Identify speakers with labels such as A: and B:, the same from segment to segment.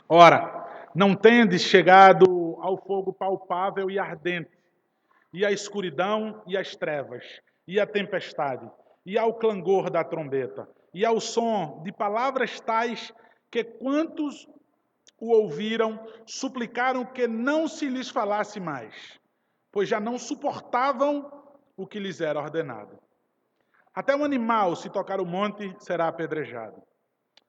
A: Ora, não tendes chegado ao fogo palpável e ardente, e à escuridão e às trevas, e à tempestade, e ao clangor da trombeta, e ao som de palavras tais que quantos o ouviram suplicaram que não se lhes falasse mais, pois já não suportavam o que lhes era ordenado. Até um animal, se tocar o monte, será apedrejado.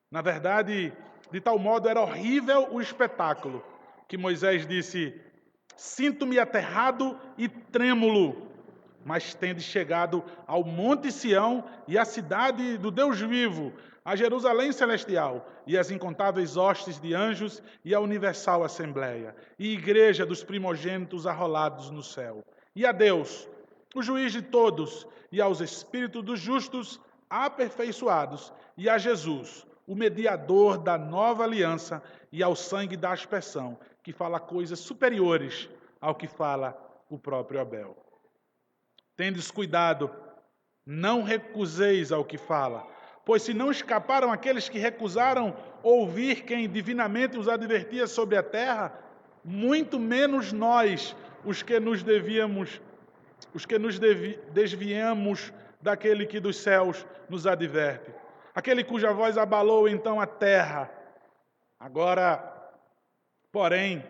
A: Na verdade, de tal modo era horrível o espetáculo, que Moisés disse: sinto-me aterrado e trêmulo, mas tendes chegado ao Monte Sião e à cidade do Deus vivo, a Jerusalém celestial, e às incontáveis hostes de anjos e à universal assembleia, e igreja dos primogênitos arrolados no céu, e a Deus, o juiz de todos, e aos espíritos dos justos aperfeiçoados, e a Jesus, o mediador da nova aliança, e ao sangue da aspersão, que fala coisas superiores ao que fala o próprio Abel. Tendes cuidado, não recuseis ao que fala, pois se não escaparam aqueles que recusaram ouvir quem divinamente os advertia sobre a terra, muito menos nós, desviamos daquele que dos céus nos adverte. Aquele cuja voz abalou então a terra. Agora, porém,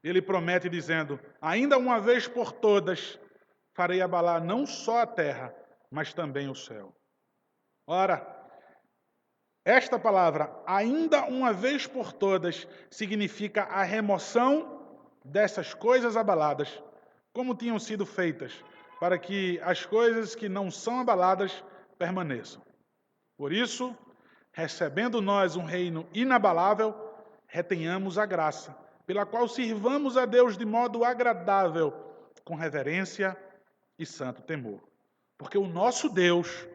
A: ele promete dizendo: ainda uma vez por todas farei abalar não só a terra, mas também o céu. Ora, esta palavra, ainda uma vez por todas, significa a remoção dessas coisas abaladas, como tinham sido feitas, para que as coisas que não são abaladas permaneçam. Por isso, recebendo nós um reino inabalável, retenhamos a graça, pela qual sirvamos a Deus de modo agradável, com reverência e santo temor. Porque o nosso Deus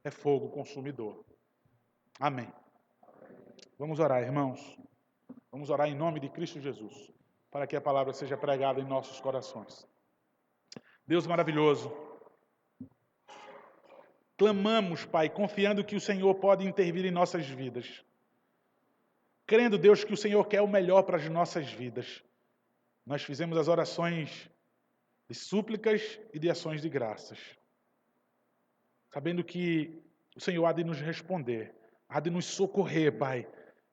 A: é fogo consumidor. Amém. Vamos orar, irmãos. Vamos orar em nome de Cristo Jesus, para que a palavra seja pregada em nossos corações. Deus maravilhoso, clamamos, Pai, confiando que o Senhor pode intervir em nossas vidas. Crendo, Deus, que o Senhor quer o melhor para as nossas vidas. Nós fizemos as orações de súplicas e de ações de graças, sabendo que o Senhor há de nos responder, há de nos socorrer, Pai.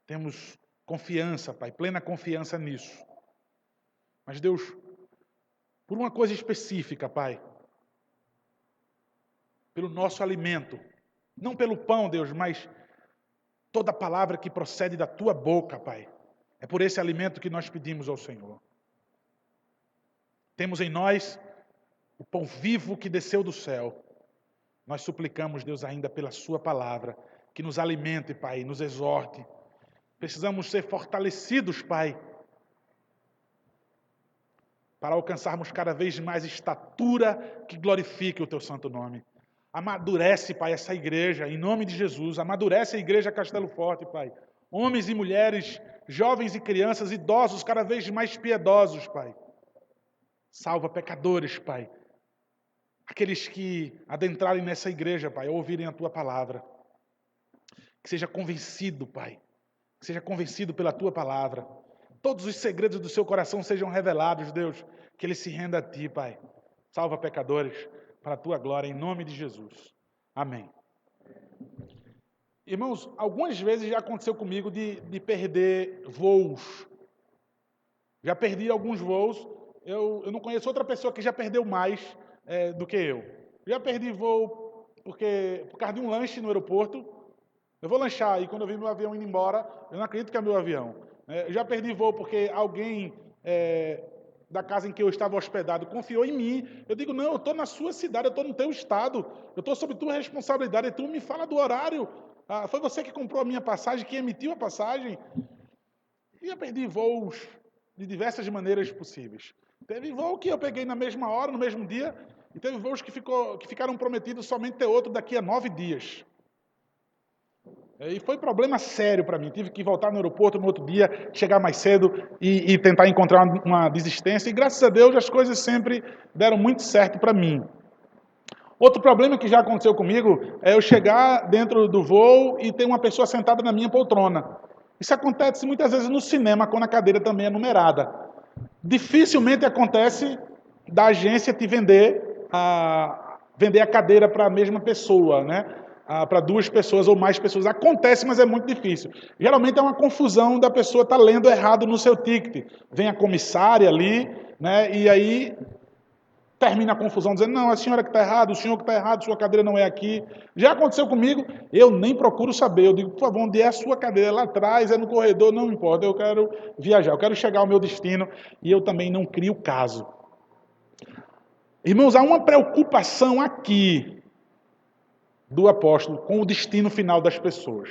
A: Temos confiança, Pai, plena confiança nisso. Mas, Deus, por uma coisa específica, Pai, pelo nosso alimento, não pelo pão, Deus, mas toda palavra que procede da Tua boca, Pai. É por esse alimento que nós pedimos ao Senhor. Temos em nós o pão vivo que desceu do céu. Nós suplicamos, Deus, ainda pela Sua palavra, que nos alimente, Pai, nos exorte. Precisamos ser fortalecidos, Pai, para alcançarmos cada vez mais estatura que glorifique o Teu santo nome. Amadurece, Pai, essa igreja, em nome de Jesus. Amadurece a igreja Castelo Forte, Pai. Homens e mulheres, jovens e crianças, idosos, cada vez mais piedosos, Pai. Salva pecadores, Pai. Aqueles que adentrarem nessa igreja, Pai, ouvirem a Tua palavra. Que seja convencido, Pai. Que seja convencido pela Tua palavra. Todos os segredos do seu coração sejam revelados, Deus. Que ele se renda a Ti, Pai. Salva pecadores para a Tua glória, em nome de Jesus. Amém. Irmãos, algumas vezes já aconteceu comigo de perder voos. Já perdi alguns voos. Eu não conheço outra pessoa que já perdeu mais do que eu. Já perdi voo por causa de um lanche no aeroporto. Eu vou lanchar e quando eu vi meu avião indo embora, eu não acredito que é meu avião. Eu já perdi voo porque alguém da casa em que eu estava hospedado confiou em mim. Eu digo, não, eu estou na sua cidade, eu estou no teu estado, eu estou sob tua responsabilidade, e tu me fala do horário. Foi você que comprou a minha passagem, que emitiu a passagem. E eu perdi voos de diversas maneiras possíveis. Teve voo que eu peguei na mesma hora, no mesmo dia, e teve voos que ficaram prometidos somente ter outro daqui a 9 dias. E foi problema sério para mim. Tive que voltar no aeroporto no outro dia, chegar mais cedo e tentar encontrar uma desistência. E graças a Deus as coisas sempre deram muito certo para mim. Outro problema que já aconteceu comigo é eu chegar dentro do voo e ter uma pessoa sentada na minha poltrona. Isso acontece muitas vezes no cinema, quando a cadeira também é numerada. Dificilmente acontece da agência te vender a cadeira para a mesma pessoa, né? Para duas pessoas ou mais pessoas. Acontece, mas é muito difícil. Geralmente é uma confusão da pessoa estar lendo errado no seu ticket. Vem a comissária ali, né? E aí termina a confusão dizendo, não, a senhora que está errada, o senhor que está errado, sua cadeira não é aqui. Já aconteceu comigo, eu nem procuro saber. Eu digo, por favor, onde é a sua cadeira? Lá atrás, é no corredor, não importa, eu quero viajar, eu quero chegar ao meu destino e eu também não crio caso. Irmãos, há uma preocupação aqui do apóstolo com o destino final das pessoas.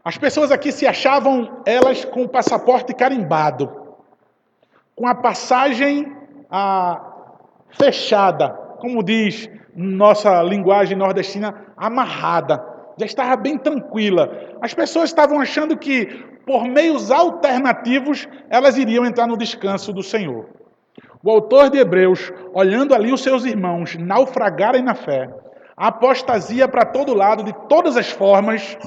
A: As pessoas aqui se achavam, elas com o passaporte carimbado, com a passagem fechada, como diz nossa linguagem nordestina, amarrada. Já estava bem tranquila. As pessoas estavam achando que, por meios alternativos, elas iriam entrar no descanso do Senhor. O autor de Hebreus, olhando ali os seus irmãos naufragarem na fé, a apostasia para todo lado, de todas as formas,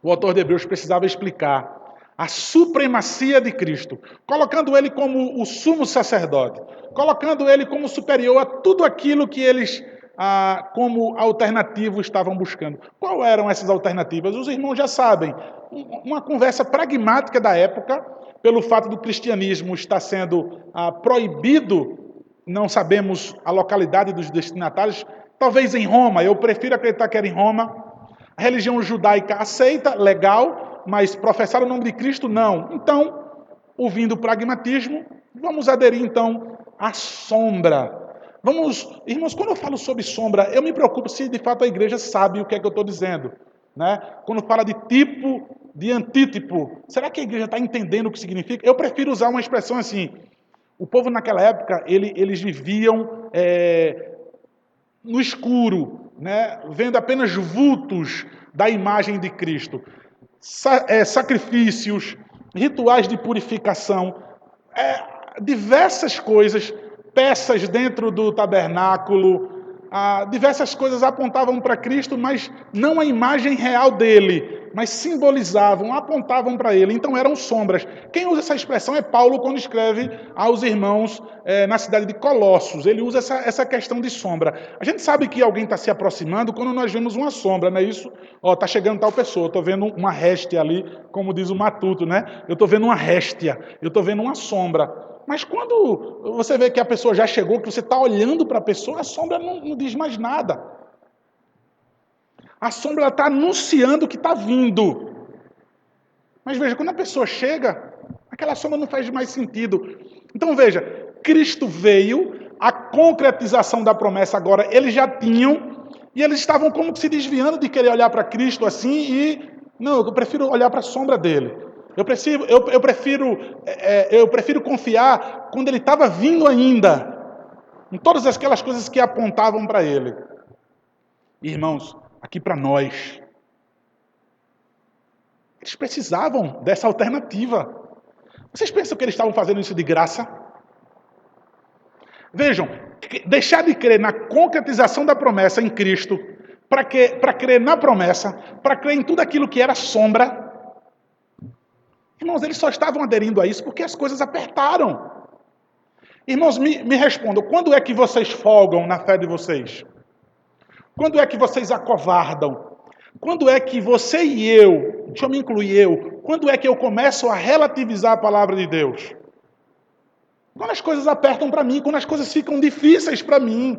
A: o autor de Hebreus precisava explicar a supremacia de Cristo, colocando ele como o sumo sacerdote, colocando ele como superior a tudo aquilo que eles, como alternativo, estavam buscando. Qual eram essas alternativas? Os irmãos já sabem. Uma conversa pragmática da época, pelo fato do cristianismo estar sendo proibido, não sabemos a localidade dos destinatários, talvez em Roma, eu prefiro acreditar que era em Roma. A religião judaica aceita, legal, mas professar o nome de Cristo, não. Então, ouvindo o pragmatismo, vamos aderir então à sombra. Irmãos, quando eu falo sobre sombra, eu me preocupo se de fato a igreja sabe o que é que eu estou dizendo. Né? Quando fala de tipo, de antítipo, será que a igreja está entendendo o que significa? Eu prefiro usar uma expressão assim. O povo naquela época, eles viviam no escuro, né? Vendo apenas vultos da imagem de Cristo. Sacrifícios, rituais de purificação, diversas coisas, peças dentro do tabernáculo, diversas coisas apontavam para Cristo, mas não a imagem real dele, mas simbolizavam, apontavam para ele. Então eram sombras. Quem usa essa expressão é Paulo quando escreve aos irmãos na cidade de Colossos. Ele usa essa questão de sombra. A gente sabe que alguém está se aproximando quando nós vemos uma sombra, não é isso? Está chegando tal pessoa, estou vendo uma réstia ali, como diz o Matuto, né? Eu estou vendo uma réstia, eu estou vendo uma sombra. Mas quando você vê que a pessoa já chegou, que você está olhando para a pessoa, a sombra não diz mais nada. A sombra está anunciando que está vindo. Mas veja, quando a pessoa chega, aquela sombra não faz mais sentido. Então veja, Cristo veio, a concretização da promessa agora eles já tinham, e eles estavam como que se desviando de querer olhar para Cristo assim e, não, eu prefiro olhar para a sombra dele. Eu prefiro confiar quando ele estava vindo ainda, em todas aquelas coisas que apontavam para ele. Irmãos, aqui para nós, eles precisavam dessa alternativa. Vocês pensam que eles estavam fazendo isso de graça? Vejam, deixar de crer na concretização da promessa em Cristo, para crer na promessa, para crer em tudo aquilo que era sombra. Irmãos, eles só estavam aderindo a isso porque as coisas apertaram. Irmãos, me respondam, quando é que vocês folgam na fé de vocês? Quando é que vocês acovardam? Quando é que você e eu, deixa eu me incluir eu, quando é que eu começo a relativizar a palavra de Deus? Quando as coisas apertam para mim, quando as coisas ficam difíceis para mim.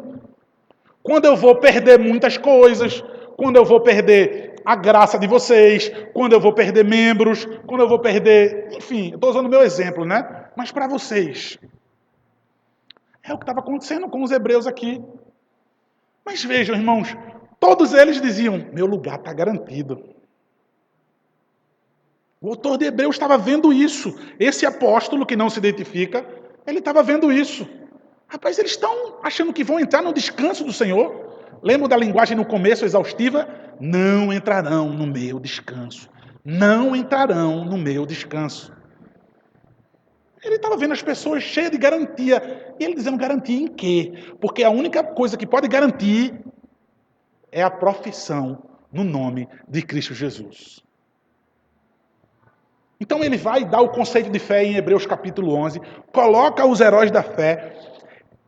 A: Quando eu vou perder muitas coisas, quando eu vou perder a graça de vocês, quando eu vou perder membros, quando eu vou perder... Enfim, eu estou usando o meu exemplo, né? Mas para vocês. É o que estava acontecendo com os hebreus aqui. Mas vejam, irmãos, todos eles diziam, meu lugar está garantido. O autor de Hebreus estava vendo isso. Esse apóstolo que não se identifica, ele estava vendo isso. Rapaz, eles estão achando que vão entrar no descanso do Senhor. Lembra da linguagem no começo exaustiva? Não entrarão no meu descanso. Não entrarão no meu descanso. Ele estava vendo as pessoas cheias de garantia. E ele dizendo, garantia em quê? Porque a única coisa que pode garantir é a profissão no nome de Cristo Jesus. Então ele vai dar o conceito de fé em Hebreus capítulo 11, coloca os heróis da fé.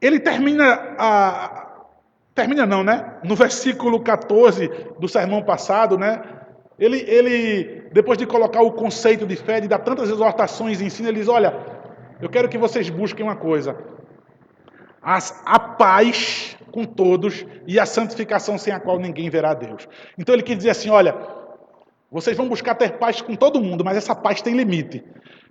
A: Ele termina não, né? No versículo 14 do sermão passado, né? Ele, depois de colocar o conceito de fé, de dar tantas exortações e ensino, ele diz, olha, eu quero que vocês busquem uma coisa, a paz com todos e a santificação sem a qual ninguém verá a Deus. Então ele quis dizer assim, olha, vocês vão buscar ter paz com todo mundo, mas essa paz tem limite.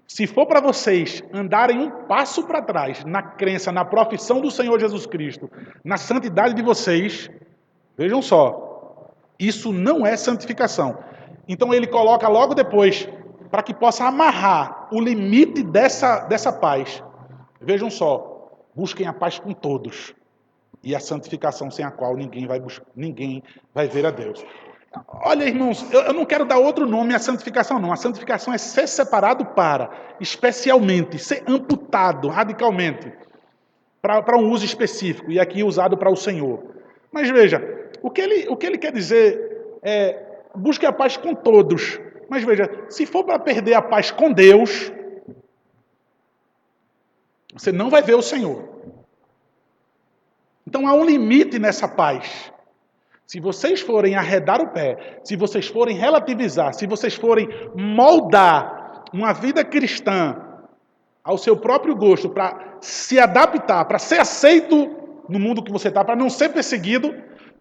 A: Se for para vocês andarem um passo para trás na crença, na profissão do Senhor Jesus Cristo, na santidade de vocês, vejam só, isso não é santificação. Então ele coloca logo depois, para que possa amarrar o limite dessa paz. Vejam só, busquem a paz com todos e a santificação sem a qual ninguém vai ver a Deus. Olha, irmãos, eu não quero dar outro nome à santificação, não. A santificação é ser separado para, especialmente, ser amputado radicalmente para um uso específico, e aqui usado para o Senhor. Mas veja, o que ele quer dizer é, busque a paz com todos. Mas veja, se for para perder a paz com Deus, você não vai ver o Senhor. Então há um limite nessa paz. Se vocês forem arredar o pé, se vocês forem relativizar, se vocês forem moldar uma vida cristã ao seu próprio gosto, para se adaptar, para ser aceito no mundo que você está, para não ser perseguido,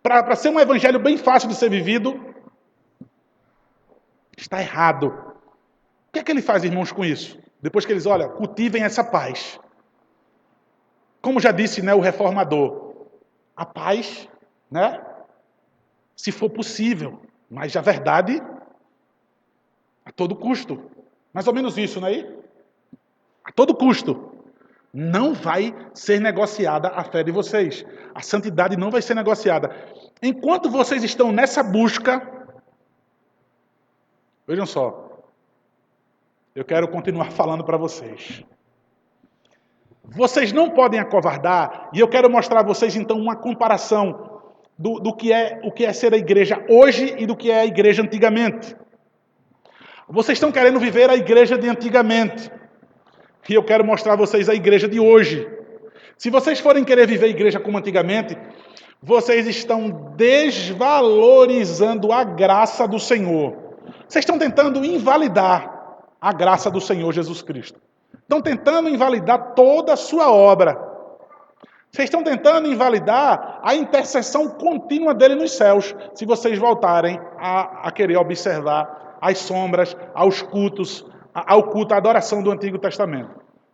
A: para ser um evangelho bem fácil de ser vivido, está errado. O que é que ele faz, irmãos, com isso? Depois que eles, olha, cultivem essa paz. Como já disse, né, o reformador, a paz, né? Se for possível, mas a verdade a todo custo. Mais ou menos isso, não é aí? A todo custo. Não vai ser negociada a fé de vocês. A santidade não vai ser negociada. Enquanto vocês estão nessa busca, vejam só, eu quero continuar falando para vocês. Vocês não podem acovardar, e eu quero mostrar a vocês então uma comparação do que é ser a igreja hoje e do que é a igreja antigamente. Vocês estão querendo viver a igreja de antigamente. E eu quero mostrar a vocês a igreja de hoje. Se vocês forem querer viver a igreja como antigamente, vocês estão desvalorizando a graça do Senhor. Vocês estão tentando invalidar a graça do Senhor Jesus Cristo. Estão tentando invalidar toda a sua obra. Vocês estão tentando invalidar a intercessão contínua dele nos céus, se vocês voltarem a querer observar as sombras, aos cultos, ao culto, à adoração do Antigo Testamento.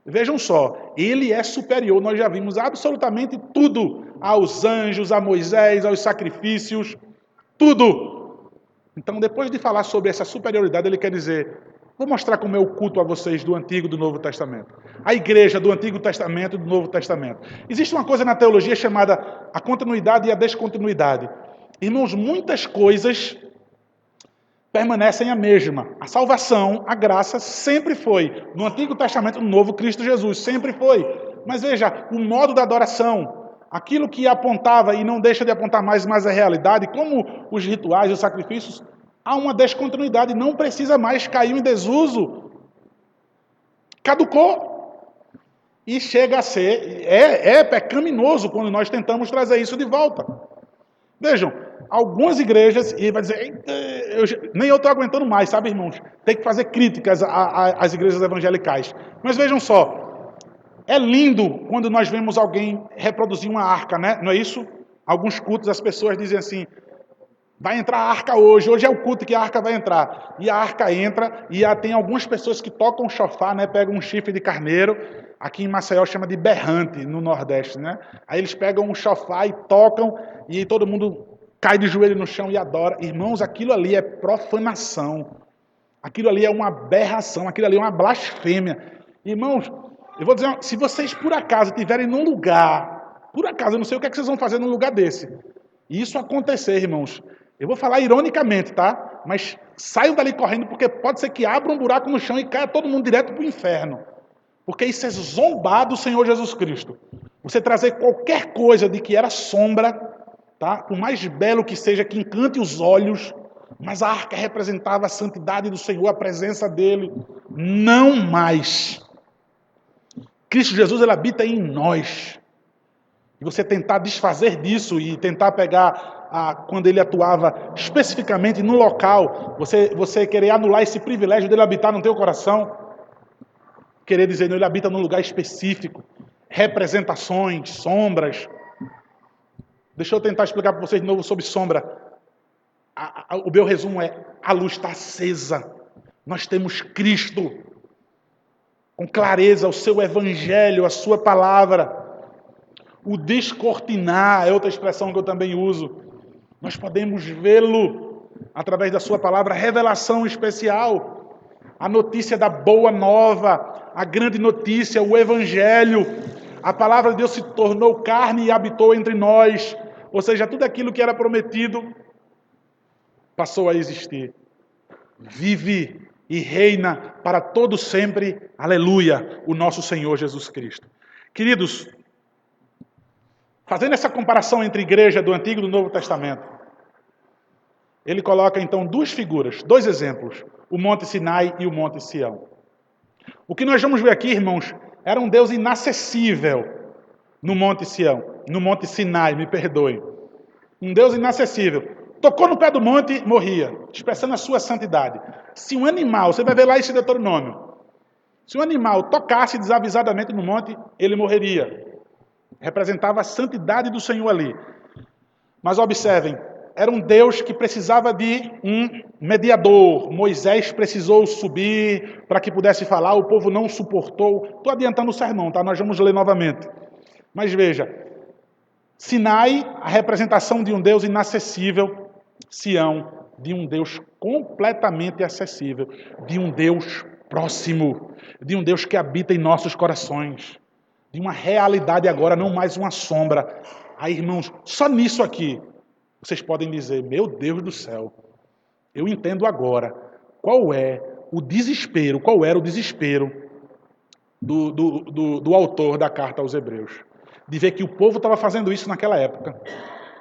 A: Vejam só, ele é superior, nós já vimos absolutamente tudo, aos anjos, a Moisés, aos sacrifícios, tudo. Então, depois de falar sobre essa superioridade, ele quer dizer, vou mostrar como é o culto a vocês do Antigo e do Novo Testamento. A igreja do Antigo Testamento e do Novo Testamento. Existe uma coisa na teologia chamada a continuidade e a descontinuidade. Irmãos, muitas coisas permanecem a mesma. A salvação, a graça, sempre foi. No Antigo Testamento, no Novo, Cristo Jesus, sempre foi. Mas veja, o modo da adoração, aquilo que apontava e não deixa de apontar mais a realidade, como os rituais, os sacrifícios, há uma descontinuidade, não precisa mais, caiu em desuso, caducou. E chega a ser, é pecaminoso quando nós tentamos trazer isso de volta. Vejam, algumas igrejas, e vai dizer, nem eu estou aguentando mais, sabe, irmãos? Tem que fazer críticas às igrejas evangelicais. Mas vejam só, é lindo quando nós vemos alguém reproduzir uma arca, né? Não é isso? Alguns cultos as pessoas dizem assim, vai entrar a arca hoje é o culto que a arca vai entrar. E a arca entra, e tem algumas pessoas que tocam chofar, né? Pegam um chifre de carneiro, aqui em Maceió chama de berrante, no Nordeste, né? Aí eles pegam um chofar e tocam, e todo mundo cai de joelho no chão e adora. Irmãos, aquilo ali é profanação. Aquilo ali é uma aberração, aquilo ali é uma blasfêmia. Irmãos, eu vou dizer, se vocês por acaso estiverem num lugar, por acaso, eu não sei o que é que vocês vão fazer num lugar desse. E isso acontecer, irmãos, eu vou falar ironicamente, tá? Mas saiam dali correndo, porque pode ser que abra um buraco no chão e caia todo mundo direto para o inferno. Porque isso é zombar do Senhor Jesus Cristo. Você trazer qualquer coisa de que era sombra, tá? Por mais belo que seja, que encante os olhos, mas a arca representava a santidade do Senhor, a presença dele. Não mais. Cristo Jesus, ele habita em nós. E você tentar desfazer disso e tentar pegar quando ele atuava especificamente no local, você querer anular esse privilégio dele habitar no teu coração, querer dizer, não, ele habita num lugar específico, representações, sombras. Deixa eu tentar explicar para vocês de novo sobre sombra. O meu resumo é, a luz está acesa. Nós temos Cristo, com clareza, o seu evangelho, a sua palavra. O descortinar é outra expressão que eu também uso. Nós podemos vê-lo através da sua palavra, revelação especial. A notícia da boa nova, a grande notícia, o evangelho. A palavra de Deus se tornou carne e habitou entre nós. Ou seja, tudo aquilo que era prometido passou a existir. Vive e reina para todo sempre, aleluia, o nosso Senhor Jesus Cristo. Queridos, fazendo essa comparação entre igreja do Antigo e do Novo Testamento, ele coloca então duas figuras, dois exemplos, o Monte Sinai e o Monte Sião. O que nós vamos ver aqui, irmãos, era um Deus inacessível no Monte Sião, no Monte Sinai, me perdoe. Um Deus inacessível. Tocou no pé do monte, morria, expressando a sua santidade. Se um animal, você vai ver lá esse Deuteronômio, se um animal tocasse desavisadamente no monte, ele morreria. Representava a santidade do Senhor ali. Mas observem, era um Deus que precisava de um mediador. Moisés precisou subir para que pudesse falar, o povo não suportou. Estou adiantando o sermão, tá? Nós vamos ler novamente. Mas veja, Sinai, a representação de um Deus inacessível. Sião, de um Deus completamente acessível, de um Deus próximo, de um Deus que habita em nossos corações, de uma realidade agora, não mais uma sombra. Aí, irmãos, só nisso aqui, vocês podem dizer, meu Deus do céu, eu entendo agora qual era o desespero do autor da carta aos Hebreus, de ver que o povo estava fazendo isso naquela época.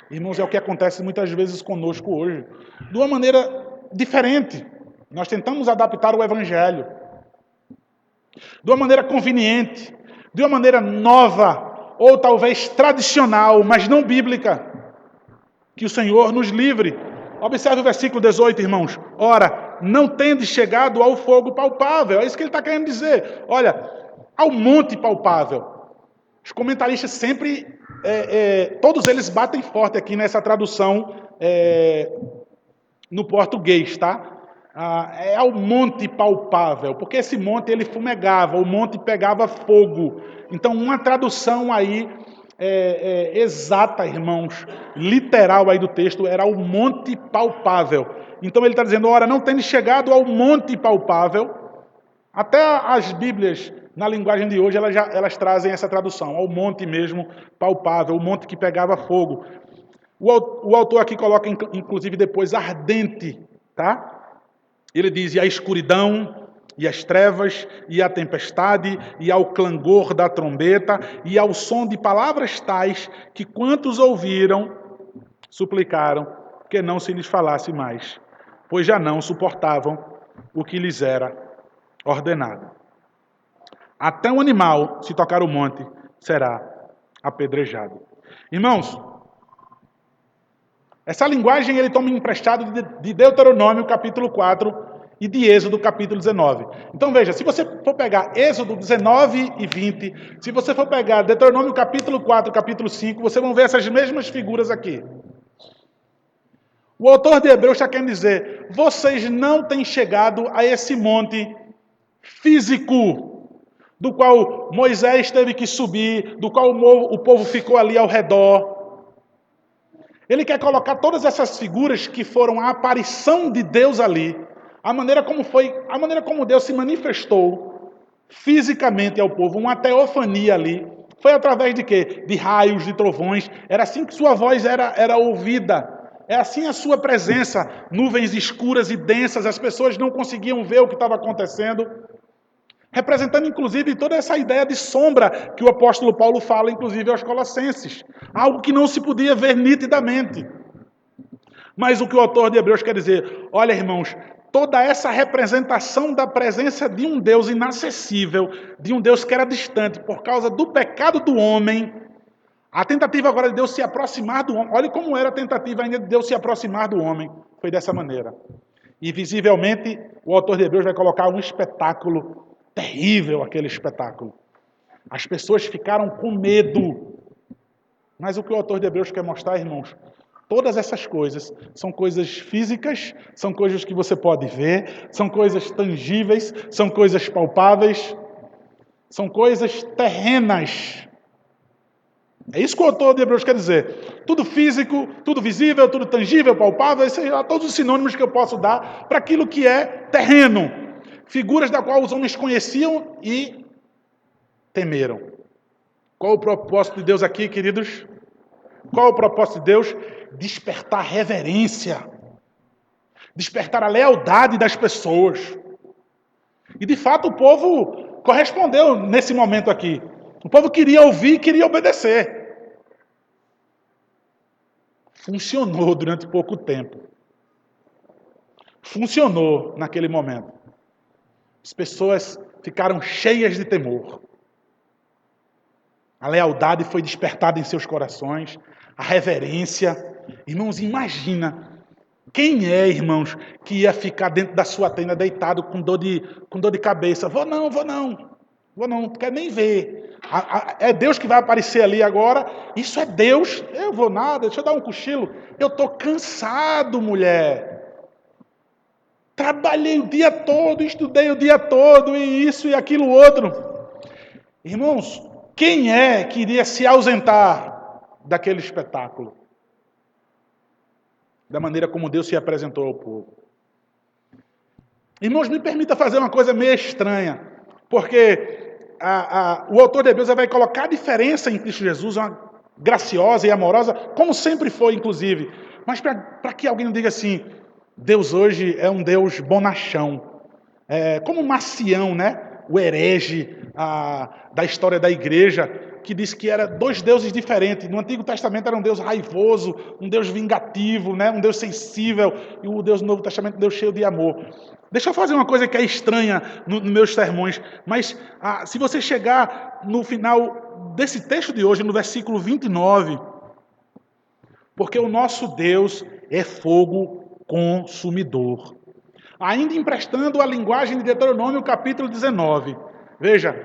A: Irmãos, é o que acontece muitas vezes conosco hoje. De uma maneira diferente. Nós tentamos adaptar o Evangelho. De uma maneira conveniente. De uma maneira nova. Ou talvez tradicional, mas não bíblica. Que o Senhor nos livre. Observe o versículo 18, irmãos. Ora, não tendes chegado ao fogo palpável. É isso que ele está querendo dizer. Olha, ao monte palpável. Os comentaristas sempre, todos eles batem forte aqui nessa tradução no português, tá? É ao monte palpável, porque esse monte ele fumegava, o monte pegava fogo. Então, uma tradução aí exata, irmãos, literal aí do texto, era o monte palpável. Então, ele está dizendo, ora, não tendes chegado ao monte palpável. Até as Bíblias, na linguagem de hoje, elas trazem essa tradução, ao monte mesmo palpável, o monte que pegava fogo. O autor aqui coloca, inclusive, depois ardente, tá? Ele diz, e a escuridão, e as trevas, e a tempestade, e ao clangor da trombeta, e ao som de palavras tais, que quantos ouviram, suplicaram que não se lhes falasse mais, pois já não suportavam o que lhes era ordenado. Até um animal, se tocar o monte, será apedrejado. Irmãos, essa linguagem ele toma emprestado de Deuteronômio capítulo 4 e de Êxodo capítulo 19. Então veja, se você for pegar Êxodo 19 e 20, se você for pegar Deuteronômio capítulo 4, capítulo 5, vocês vão ver essas mesmas figuras aqui. O autor de Hebreus está querendo dizer, vocês não têm chegado a esse monte físico, do qual Moisés teve que subir, do qual o povo ficou ali ao redor. Ele quer colocar todas essas figuras que foram a aparição de Deus ali, a maneira como Deus se manifestou fisicamente ao povo, uma teofania ali. Foi através de quê? De raios, de trovões. Era assim que sua voz era ouvida. É assim a sua presença, nuvens escuras e densas, as pessoas não conseguiam ver o que estava acontecendo. Representando, inclusive, toda essa ideia de sombra que o apóstolo Paulo fala, inclusive, aos Colossenses. Algo que não se podia ver nitidamente. Mas o que o autor de Hebreus quer dizer? Olha, irmãos, toda essa representação da presença de um Deus inacessível, de um Deus que era distante por causa do pecado do homem, a tentativa agora de Deus se aproximar do homem, olha como era a tentativa ainda de Deus se aproximar do homem, foi dessa maneira. E visivelmente o autor de Hebreus vai colocar um espetáculo terrível, aquele espetáculo. As pessoas ficaram com medo. Mas o que o autor de Hebreus quer mostrar, irmãos, todas essas coisas são coisas físicas, são coisas que você pode ver, são coisas tangíveis, são coisas palpáveis, são coisas terrenas. É isso que o autor de Hebreus quer dizer. Tudo físico, tudo visível, tudo tangível, palpável, esses são todos os sinônimos que eu posso dar para aquilo que é terreno. Figuras da qual os homens conheciam e temeram. Qual o propósito de Deus aqui, queridos? Qual o propósito de Deus? Despertar reverência. Despertar a lealdade das pessoas. E de fato o povo correspondeu nesse momento aqui. O povo queria ouvir, queria obedecer. Funcionou durante pouco tempo. Funcionou naquele momento. As pessoas ficaram cheias de temor. A lealdade foi despertada em seus corações, a reverência. Irmãos, imagina quem é, irmãos, que ia ficar dentro da sua tenda deitado com dor de cabeça. Vou não quero nem ver. É Deus que vai aparecer ali agora. Isso é Deus. Eu vou nada, deixa eu dar um cochilo. Eu estou cansado, mulher. Trabalhei o dia todo, estudei o dia todo, e isso e aquilo outro. Irmãos, quem é que iria se ausentar daquele espetáculo? Da maneira como Deus se apresentou ao povo. Irmãos, me permita fazer uma coisa meio estranha, porque o autor de Hebreus vai colocar a diferença em Cristo Jesus, uma graciosa e amorosa, como sempre foi, inclusive. Mas para que alguém não diga assim, Deus hoje é um Deus bonachão. Como Marcião, né? O herege da história da igreja, que disse que eram dois deuses diferentes. No Antigo Testamento era um Deus raivoso, um Deus vingativo, né? Um Deus sensível, e o Deus do Novo Testamento, um Deus cheio de amor. Deixa eu fazer uma coisa que é estranha nos meus sermões, mas se você chegar no final desse texto de hoje, no versículo 29, porque o nosso Deus é fogo consumidor. Ainda emprestando a linguagem de Deuteronômio, capítulo 19. Veja,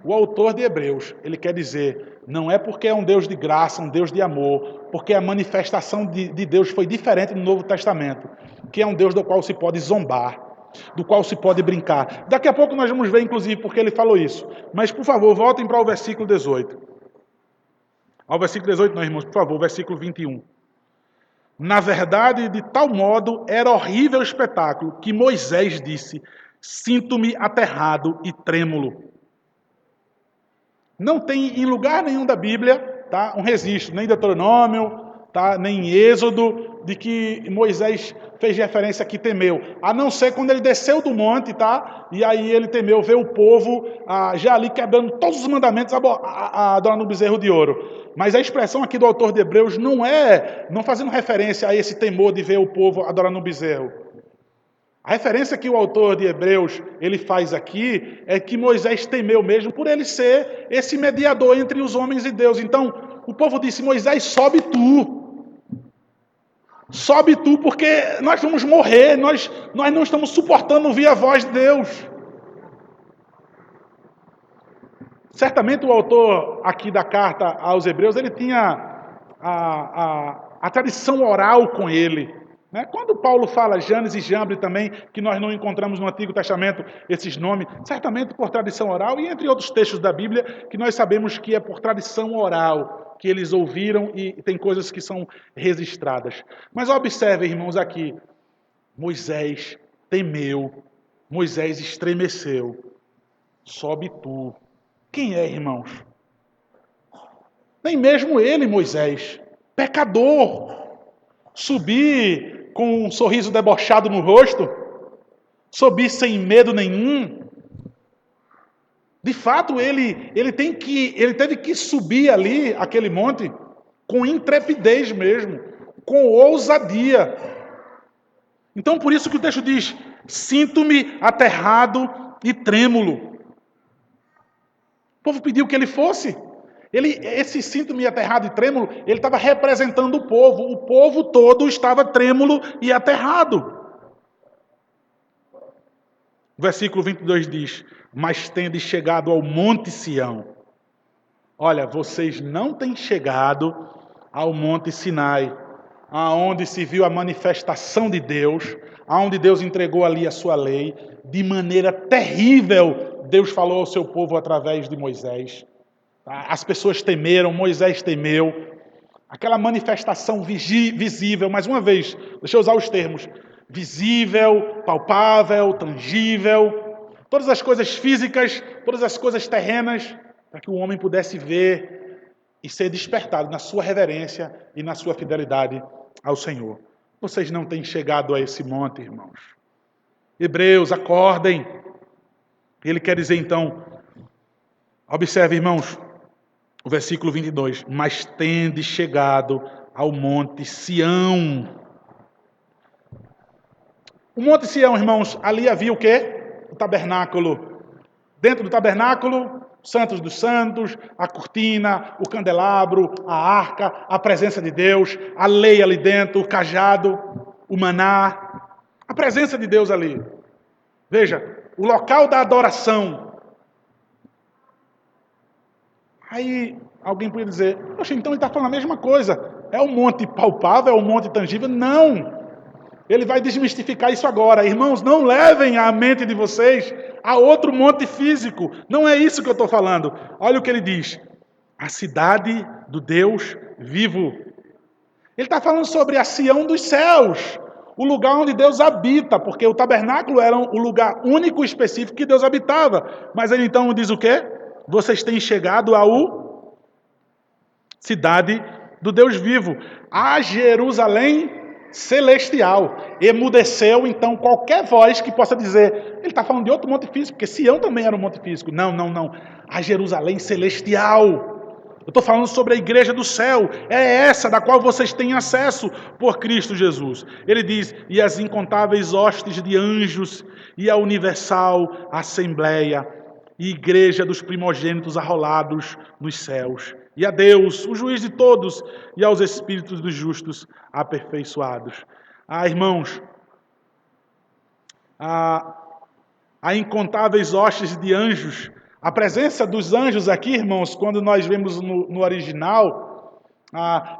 A: o autor de Hebreus, ele quer dizer, não é porque é um Deus de graça, um Deus de amor, porque a manifestação de Deus foi diferente no Novo Testamento, que é um Deus do qual se pode zombar, do qual se pode brincar. Daqui a pouco nós vamos ver, inclusive, porque ele falou isso. Mas, por favor, voltem para o versículo 18. Ao versículo 18 não, irmãos, por favor, versículo 21. Na verdade, de tal modo, era horrível o espetáculo, que Moisés disse, sinto-me aterrado e trêmulo. Não tem em lugar nenhum da Bíblia, tá, um registro, nem Deuteronômio, tá, nem Êxodo, de que Moisés fez referência que temeu. A não ser quando ele desceu do monte, tá, e aí ele temeu ver o povo já ali quebrando todos os mandamentos, adorando o bezerro de ouro. Mas a expressão aqui do autor de Hebreus não fazendo referência a esse temor de ver o povo adorando um bezerro. A referência que o autor de Hebreus ele faz aqui é que Moisés temeu mesmo por ele ser esse mediador entre os homens e Deus. Então, o povo disse, Moisés, sobe tu. Sobe tu, porque nós vamos morrer, nós não estamos suportando ouvir a voz de Deus. Certamente o autor aqui da carta aos Hebreus, ele tinha a tradição oral com ele. Né? Quando Paulo fala Janes e Jambre também, que nós não encontramos no Antigo Testamento esses nomes, certamente por tradição oral, e entre outros textos da Bíblia, que nós sabemos que é por tradição oral, que eles ouviram e tem coisas que são registradas. Mas observe, irmãos, aqui, Moisés temeu, Moisés estremeceu, sobe tu. Quem é, irmãos? Nem mesmo ele, Moisés, pecador, subir com um sorriso debochado no rosto, subir sem medo nenhum. De fato, ele teve que subir ali, aquele monte, com intrepidez mesmo, com ousadia. Então, por isso que o texto diz, Sinto-me aterrado e trêmulo. O povo pediu que ele fosse. Esse sinto-me aterrado e trêmulo, ele estava representando o povo. O povo todo estava trêmulo e aterrado. O versículo 22 diz: mas tende chegado ao monte Sião. Olha, vocês não têm chegado ao monte Sinai, aonde se viu a manifestação de Deus, aonde Deus entregou ali a sua lei, de maneira terrível. Deus falou ao seu povo através de Moisés. As pessoas temeram, Moisés temeu. Aquela manifestação visível, mais uma vez, deixa eu usar os termos, visível, palpável, tangível, todas as coisas físicas, todas as coisas terrenas, para que o homem pudesse ver e ser despertado na sua reverência e na sua fidelidade ao Senhor. Vocês não têm chegado a esse monte, irmãos. Hebreus, acordem. Ele quer dizer então, observe, irmãos, o versículo 22, mas tende chegado ao monte Sião. O monte Sião, irmãos, ali havia o quê? O tabernáculo. Dentro do tabernáculo, Santos dos Santos, a cortina, o candelabro, a arca, a presença de Deus, a lei ali dentro, o cajado, o maná, a presença de Deus ali. Veja, o local da adoração. Aí alguém podia dizer, poxa, então ele está falando a mesma coisa. É um monte palpável, é um monte tangível? Não! Ele vai desmistificar isso agora. Irmãos, não levem a mente de vocês a outro monte físico. Não é isso que eu estou falando. Olha o que ele diz. A cidade do Deus vivo. Ele está falando sobre a Sião dos céus. O lugar onde Deus habita. Porque o tabernáculo era o lugar único e específico que Deus habitava. Mas ele então diz o quê? Vocês têm chegado ao cidade do Deus vivo. A Jerusalém celestial. Emudeceu, então, qualquer voz que possa dizer, ele está falando de outro monte físico, porque Sião também era um monte físico. Não, não, não. A Jerusalém celestial. Eu estou falando sobre a igreja do céu. É essa da qual vocês têm acesso por Cristo Jesus. Ele diz, e as incontáveis hostes de anjos, e a universal assembleia, e igreja dos primogênitos arrolados nos céus. E a Deus, o juiz de todos, e aos espíritos dos justos aperfeiçoados. Irmãos, há incontáveis hostes de anjos. A presença dos anjos aqui, irmãos, quando nós vemos no original,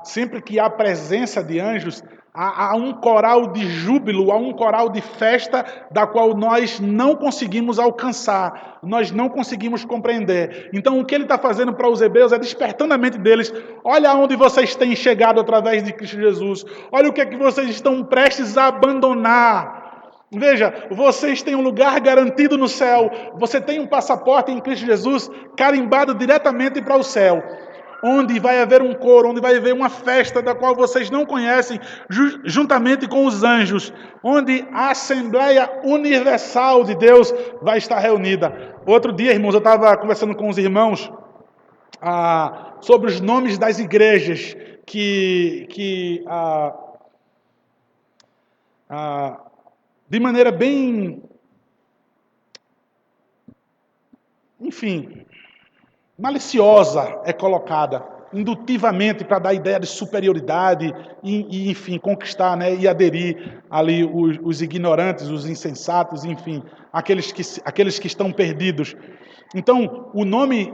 A: sempre que há presença de anjos, há um coral de júbilo, há um coral de festa da qual nós não conseguimos alcançar, nós não conseguimos compreender. Então o que ele está fazendo para os hebreus é despertando a mente deles, olha aonde vocês têm chegado através de Cristo Jesus, olha o que é que vocês estão prestes a abandonar. Veja, vocês têm um lugar garantido no céu, você tem um passaporte em Cristo Jesus carimbado diretamente para o céu, onde vai haver um coro, onde vai haver uma festa da qual vocês não conhecem, juntamente com os anjos, onde a Assembleia Universal de Deus vai estar reunida. Outro dia, irmãos, eu estava conversando com os irmãos sobre os nomes das igrejas de maneira bem, enfim, maliciosa é colocada, indutivamente para dar ideia de superioridade e enfim, conquistar, né, e aderir ali os ignorantes, os insensatos, enfim, aqueles que estão perdidos. Então, o nome,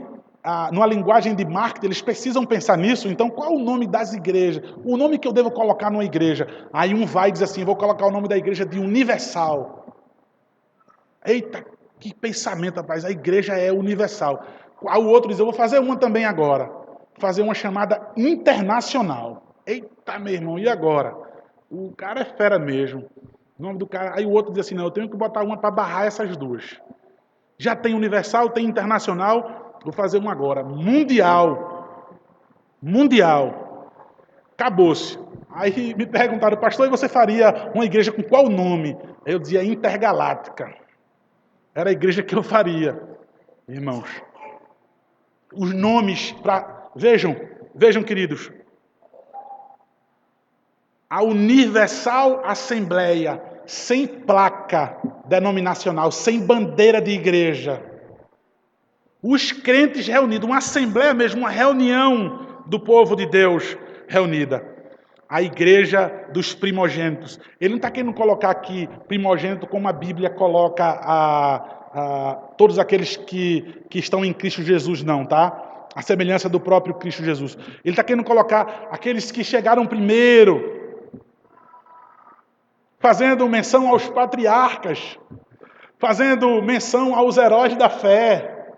A: numa linguagem de marketing, eles precisam pensar nisso. Então, qual é o nome das igrejas? O nome que eu devo colocar numa igreja? Aí um vai e diz assim, vou colocar o nome da igreja de Universal. Eita, que pensamento, rapaz, a igreja é universal. O outro diz, eu vou fazer uma também agora. Vou fazer uma chamada internacional. Eita, meu irmão, e agora? O cara é fera mesmo. O nome do cara. Aí o outro diz assim, não, eu tenho que botar uma para barrar essas duas. Já tem universal, tem internacional, vou fazer uma agora. Mundial. Mundial. Acabou-se. Aí me perguntaram, pastor, e você faria uma igreja com qual nome? Eu dizia intergaláctica. Era a igreja que eu faria, irmãos. Os nomes para... Vejam, queridos. A Universal Assembleia sem placa denominacional, sem bandeira de igreja. Os crentes reunidos, uma assembleia mesmo, uma reunião do povo de Deus reunida. A igreja dos primogênitos. Ele não está querendo colocar aqui primogênito como a Bíblia coloca todos aqueles que estão em Cristo Jesus, não, tá? A semelhança do próprio Cristo Jesus. Ele está querendo colocar aqueles que chegaram primeiro, fazendo menção aos patriarcas, fazendo menção aos heróis da fé.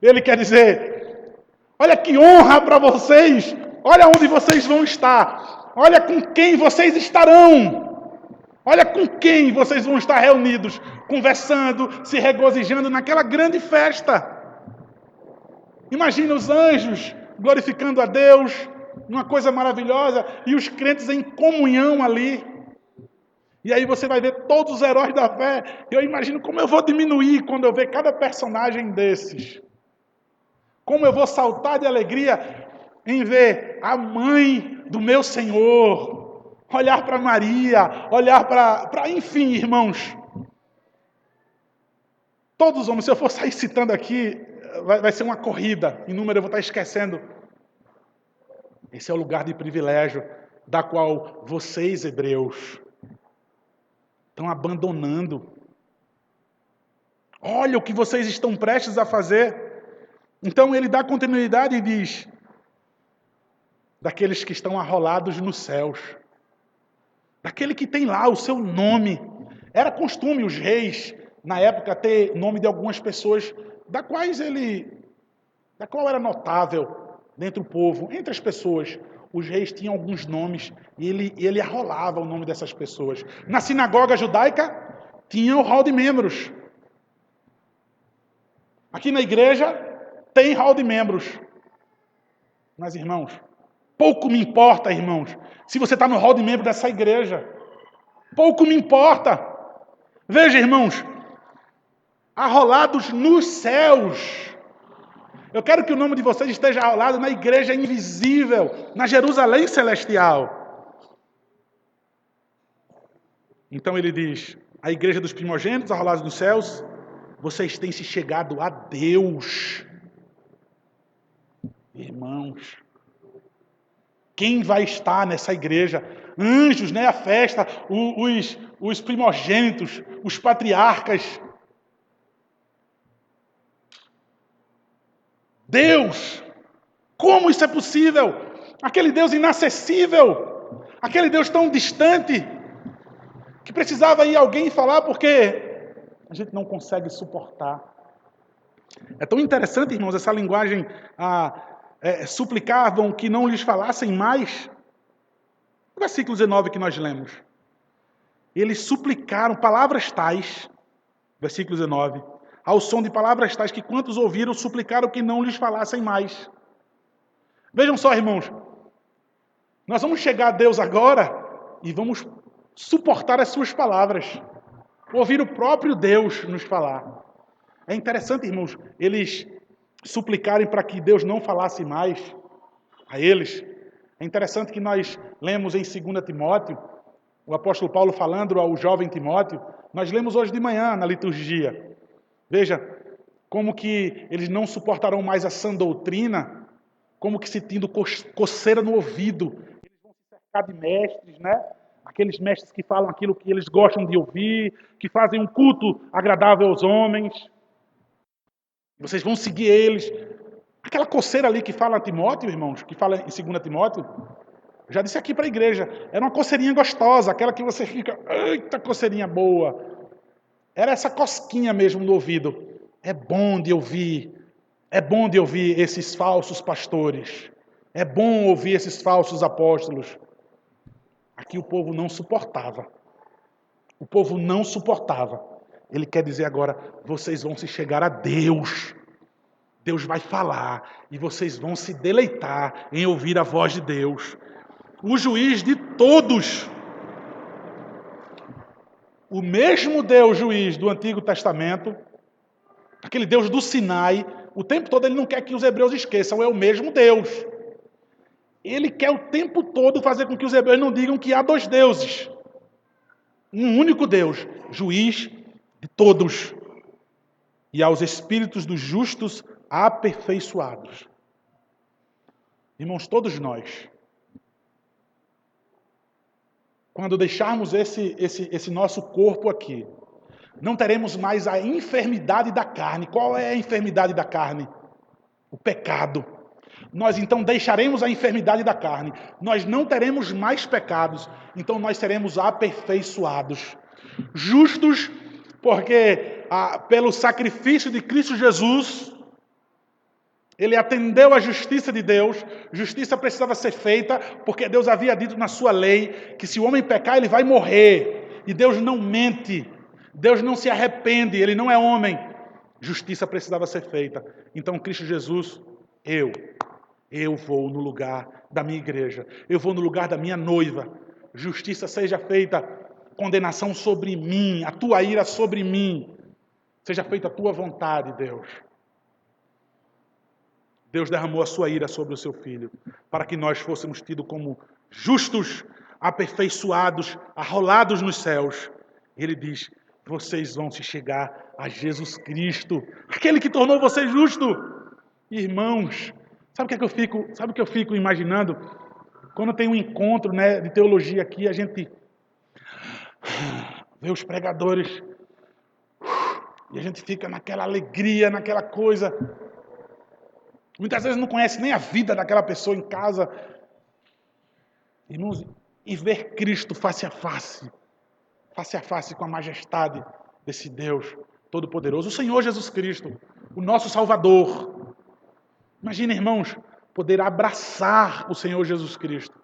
A: Ele quer dizer, olha que honra para vocês, olha onde vocês vão estar, olha com quem vocês estarão, olha com quem vocês vão estar reunidos, conversando, se regozijando naquela grande festa. Imagina os anjos glorificando a Deus, uma coisa maravilhosa, e os crentes em comunhão ali. E aí você vai ver todos os heróis da fé. Eu imagino como eu vou diminuir quando eu ver cada personagem desses. Como eu vou saltar de alegria em ver a mãe do meu Senhor, olhar para Maria, olhar para, enfim, irmãos. Todos os homens, se eu for sair citando aqui, vai ser uma corrida, em número eu vou estar esquecendo. Esse é o lugar de privilégio da qual vocês, hebreus, estão abandonando. Olha o que vocês estão prestes a fazer. Então ele dá continuidade e diz, daqueles que estão arrolados nos céus, daquele que tem lá o seu nome. Era costume os reis, na época, ter nome de algumas pessoas, da qual era notável dentro do povo, entre as pessoas. Os reis tinham alguns nomes e ele arrolava o nome dessas pessoas. Na sinagoga judaica, tinha o hall de membros. Aqui na igreja, tem hall de membros. Mas, irmãos, pouco me importa, irmãos, se você está no hall de membros dessa igreja. Pouco me importa. Veja, irmãos, arrolados nos céus. Eu quero que o nome de vocês esteja arrolado na igreja invisível, na Jerusalém celestial. Então ele diz, a igreja dos primogênitos arrolados nos céus, vocês têm se chegado a Deus. Irmãos, quem vai estar nessa igreja? Anjos, né? A festa, os primogênitos, os patriarcas. Deus! Como isso é possível? Aquele Deus inacessível, aquele Deus tão distante, que precisava ir alguém falar porque a gente não consegue suportar. É tão interessante, irmãos, essa linguagem... suplicavam que não lhes falassem mais. O versículo 19 que nós lemos. Eles suplicaram palavras tais, versículo 19, ao som de palavras tais que quantos ouviram suplicaram que não lhes falassem mais. Vejam só, irmãos, nós vamos chegar a Deus agora e vamos suportar as suas palavras, ouvir o próprio Deus nos falar. É interessante, irmãos, eles suplicarem para que Deus não falasse mais a eles. É interessante que nós lemos em 2 Timóteo, o apóstolo Paulo falando ao jovem Timóteo, nós lemos hoje de manhã na liturgia. Veja, como que eles não suportarão mais a sã doutrina, como que sentindo coceira no ouvido. Eles vão se cercar de mestres, né? Aqueles mestres que falam aquilo que eles gostam de ouvir, que fazem um culto agradável aos homens. Vocês vão seguir eles. Aquela coceira ali que fala a Timóteo, irmãos, que fala em 2 Timóteo, já disse aqui para a igreja, era uma coceirinha gostosa, aquela que você fica, eita, coceirinha boa. Era essa cosquinha mesmo no ouvido. É bom de ouvir esses falsos pastores. É bom ouvir esses falsos apóstolos. Aqui o povo não suportava. O povo não suportava. Ele quer dizer agora, vocês vão se chegar a Deus. Deus vai falar e vocês vão se deleitar em ouvir a voz de Deus. O juiz de todos. O mesmo Deus juiz do Antigo Testamento, aquele Deus do Sinai, o tempo todo ele não quer que os hebreus esqueçam, é o mesmo Deus. Ele quer o tempo todo fazer com que os hebreus não digam que há dois deuses. Um único Deus, juiz de todos, e aos espíritos dos justos aperfeiçoados. Irmãos, todos nós, quando deixarmos esse nosso corpo aqui, não teremos mais a enfermidade da carne. Qual é a enfermidade da carne? O pecado. Nós então deixaremos a enfermidade da carne. Nós não teremos mais pecados. Então nós seremos aperfeiçoados. Justos, porque pelo sacrifício de Cristo Jesus, ele atendeu à justiça de Deus. Justiça precisava ser feita, porque Deus havia dito na sua lei que se o homem pecar, ele vai morrer. E Deus não mente. Deus não se arrepende, ele não é homem. Justiça precisava ser feita. Então Cristo Jesus, eu vou no lugar da minha igreja. Eu vou no lugar da minha noiva. Justiça seja feita, condenação sobre mim, a tua ira sobre mim. Seja feita a tua vontade, Deus. Deus derramou a sua ira sobre o seu Filho, para que nós fôssemos tidos como justos, aperfeiçoados, arrolados nos céus. Ele diz, vocês vão se chegar a Jesus Cristo, aquele que tornou você justo. Irmãos, sabe o que eu fico imaginando? Quando tem um encontro, né, de teologia aqui, a gente vê os pregadores e a gente fica naquela alegria, naquela coisa. Muitas vezes não conhece nem a vida daquela pessoa em casa. Irmãos, e ver Cristo face a face com a majestade desse Deus Todo-Poderoso, o Senhor Jesus Cristo, o nosso Salvador. Imagina, irmãos, poder abraçar o Senhor Jesus Cristo.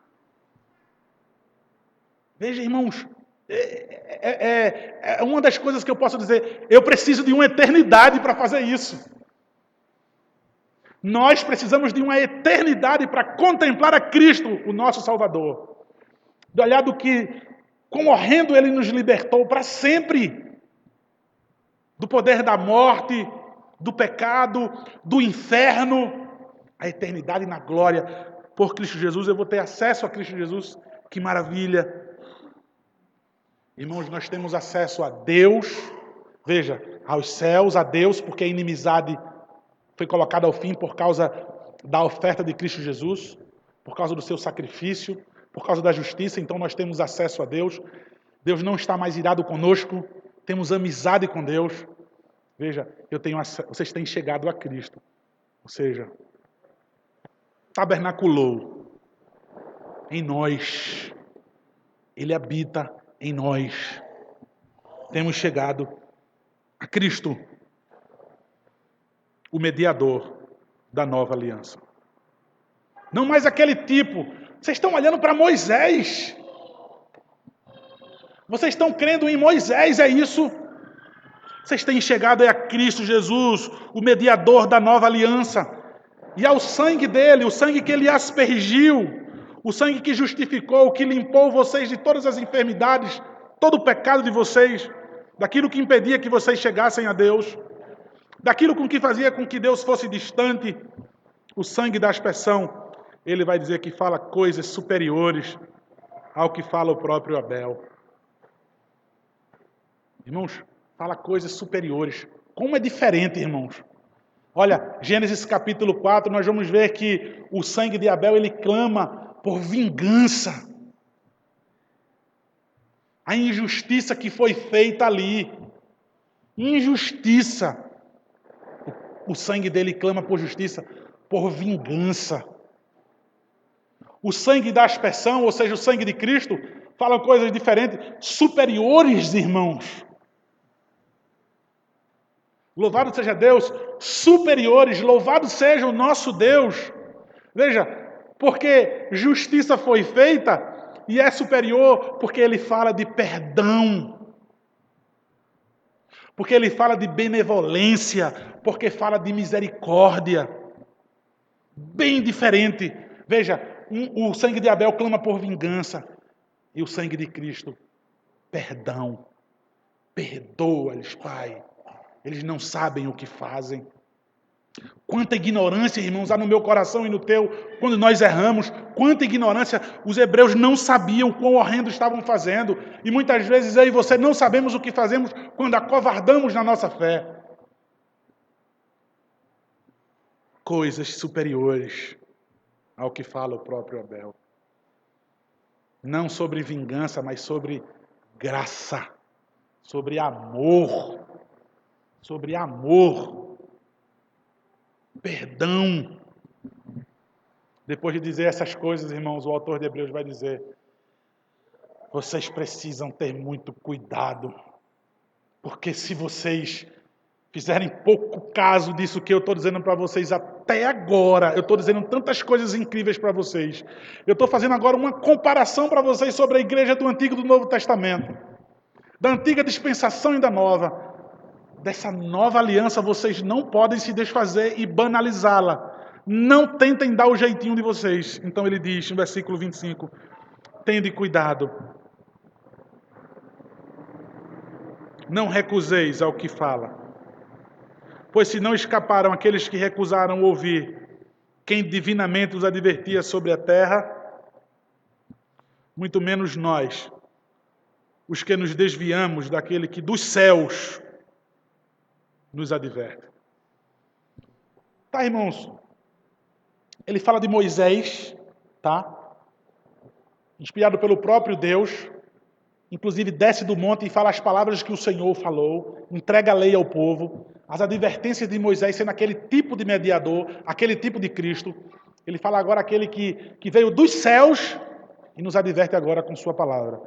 A: Veja, irmãos, é uma das coisas que eu posso dizer, eu preciso de uma eternidade para fazer isso. Nós precisamos de uma eternidade para contemplar a Cristo, o nosso Salvador. De olhar do que, quão horrendo Ele nos libertou para sempre. Do poder da morte, do pecado, do inferno. A eternidade na glória. Por Cristo Jesus, eu vou ter acesso a Cristo Jesus. Que maravilha. Irmãos, nós temos acesso a Deus. Veja, aos céus, a Deus, porque a inimizade foi colocada ao fim por causa da oferta de Cristo Jesus, por causa do seu sacrifício, por causa da justiça, então nós temos acesso a Deus. Deus não está mais irado conosco, temos amizade com Deus. Veja, vocês têm chegado a Cristo, ou seja, tabernaculou em nós, Ele habita em nós. Temos chegado a Cristo, o mediador da nova aliança. Não mais aquele tipo. Vocês estão olhando para Moisés. Vocês estão crendo em Moisés, é isso? Vocês têm chegado a Cristo Jesus, o mediador da nova aliança. E ao sangue dele, o sangue que ele aspergiu, o sangue que justificou, que limpou vocês de todas as enfermidades, todo o pecado de vocês, daquilo que impedia que vocês chegassem a Deus, daquilo com que fazia com que Deus fosse distante, o sangue da aspersão, ele vai dizer que fala coisas superiores ao que fala o próprio Abel. Irmãos, fala coisas superiores. Como é diferente, irmãos. Olha, Gênesis capítulo 4, nós vamos ver que o sangue de Abel, ele clama por vingança. A injustiça que foi feita ali. Injustiça. O sangue dele clama por justiça, por vingança. O sangue da aspersão, ou seja, o sangue de Cristo, fala coisas diferentes, superiores, irmãos. Louvado seja Deus, superiores, louvado seja o nosso Deus. Veja, porque justiça foi feita e é superior porque ele fala de perdão. Porque ele fala de benevolência, porque fala de misericórdia. Bem diferente. Veja, o sangue de Abel clama por vingança. E o sangue de Cristo, perdão. Perdoa-lhes, Pai. Eles não sabem o que fazem. Quanta ignorância, irmãos, há no meu coração e no teu, quando nós erramos. Quanta ignorância. Os hebreus não sabiam quão horrendo estavam fazendo. E muitas vezes eu e você não sabemos o que fazemos quando acovardamos na nossa fé. Coisas superiores ao que fala o próprio Abel. Não sobre vingança, mas sobre graça. Sobre amor. Sobre amor. Perdão. Depois de dizer essas coisas, irmãos, o autor de Hebreus vai dizer: vocês precisam ter muito cuidado, porque se vocês fizerem pouco caso disso que eu estou dizendo para vocês até agora, eu estou dizendo tantas coisas incríveis para vocês, eu estou fazendo agora uma comparação para vocês sobre a igreja do Antigo e do Novo Testamento, da antiga dispensação e da nova. Dessa nova aliança vocês não podem se desfazer e banalizá-la. Não tentem dar o jeitinho de vocês. Então ele diz no versículo 25: tende cuidado. Não recuseis ao que fala. Pois se não escaparam aqueles que recusaram ouvir quem divinamente os advertia sobre a terra, muito menos nós, os que nos desviamos daquele que dos céus nos adverte. Tá, irmãos? Ele fala de Moisés, tá? Inspirado pelo próprio Deus, inclusive desce do monte e fala as palavras que o Senhor falou, entrega a lei ao povo, as advertências de Moisés sendo aquele tipo de mediador, aquele tipo de Cristo. Ele fala agora aquele que veio dos céus e nos adverte agora com sua palavra.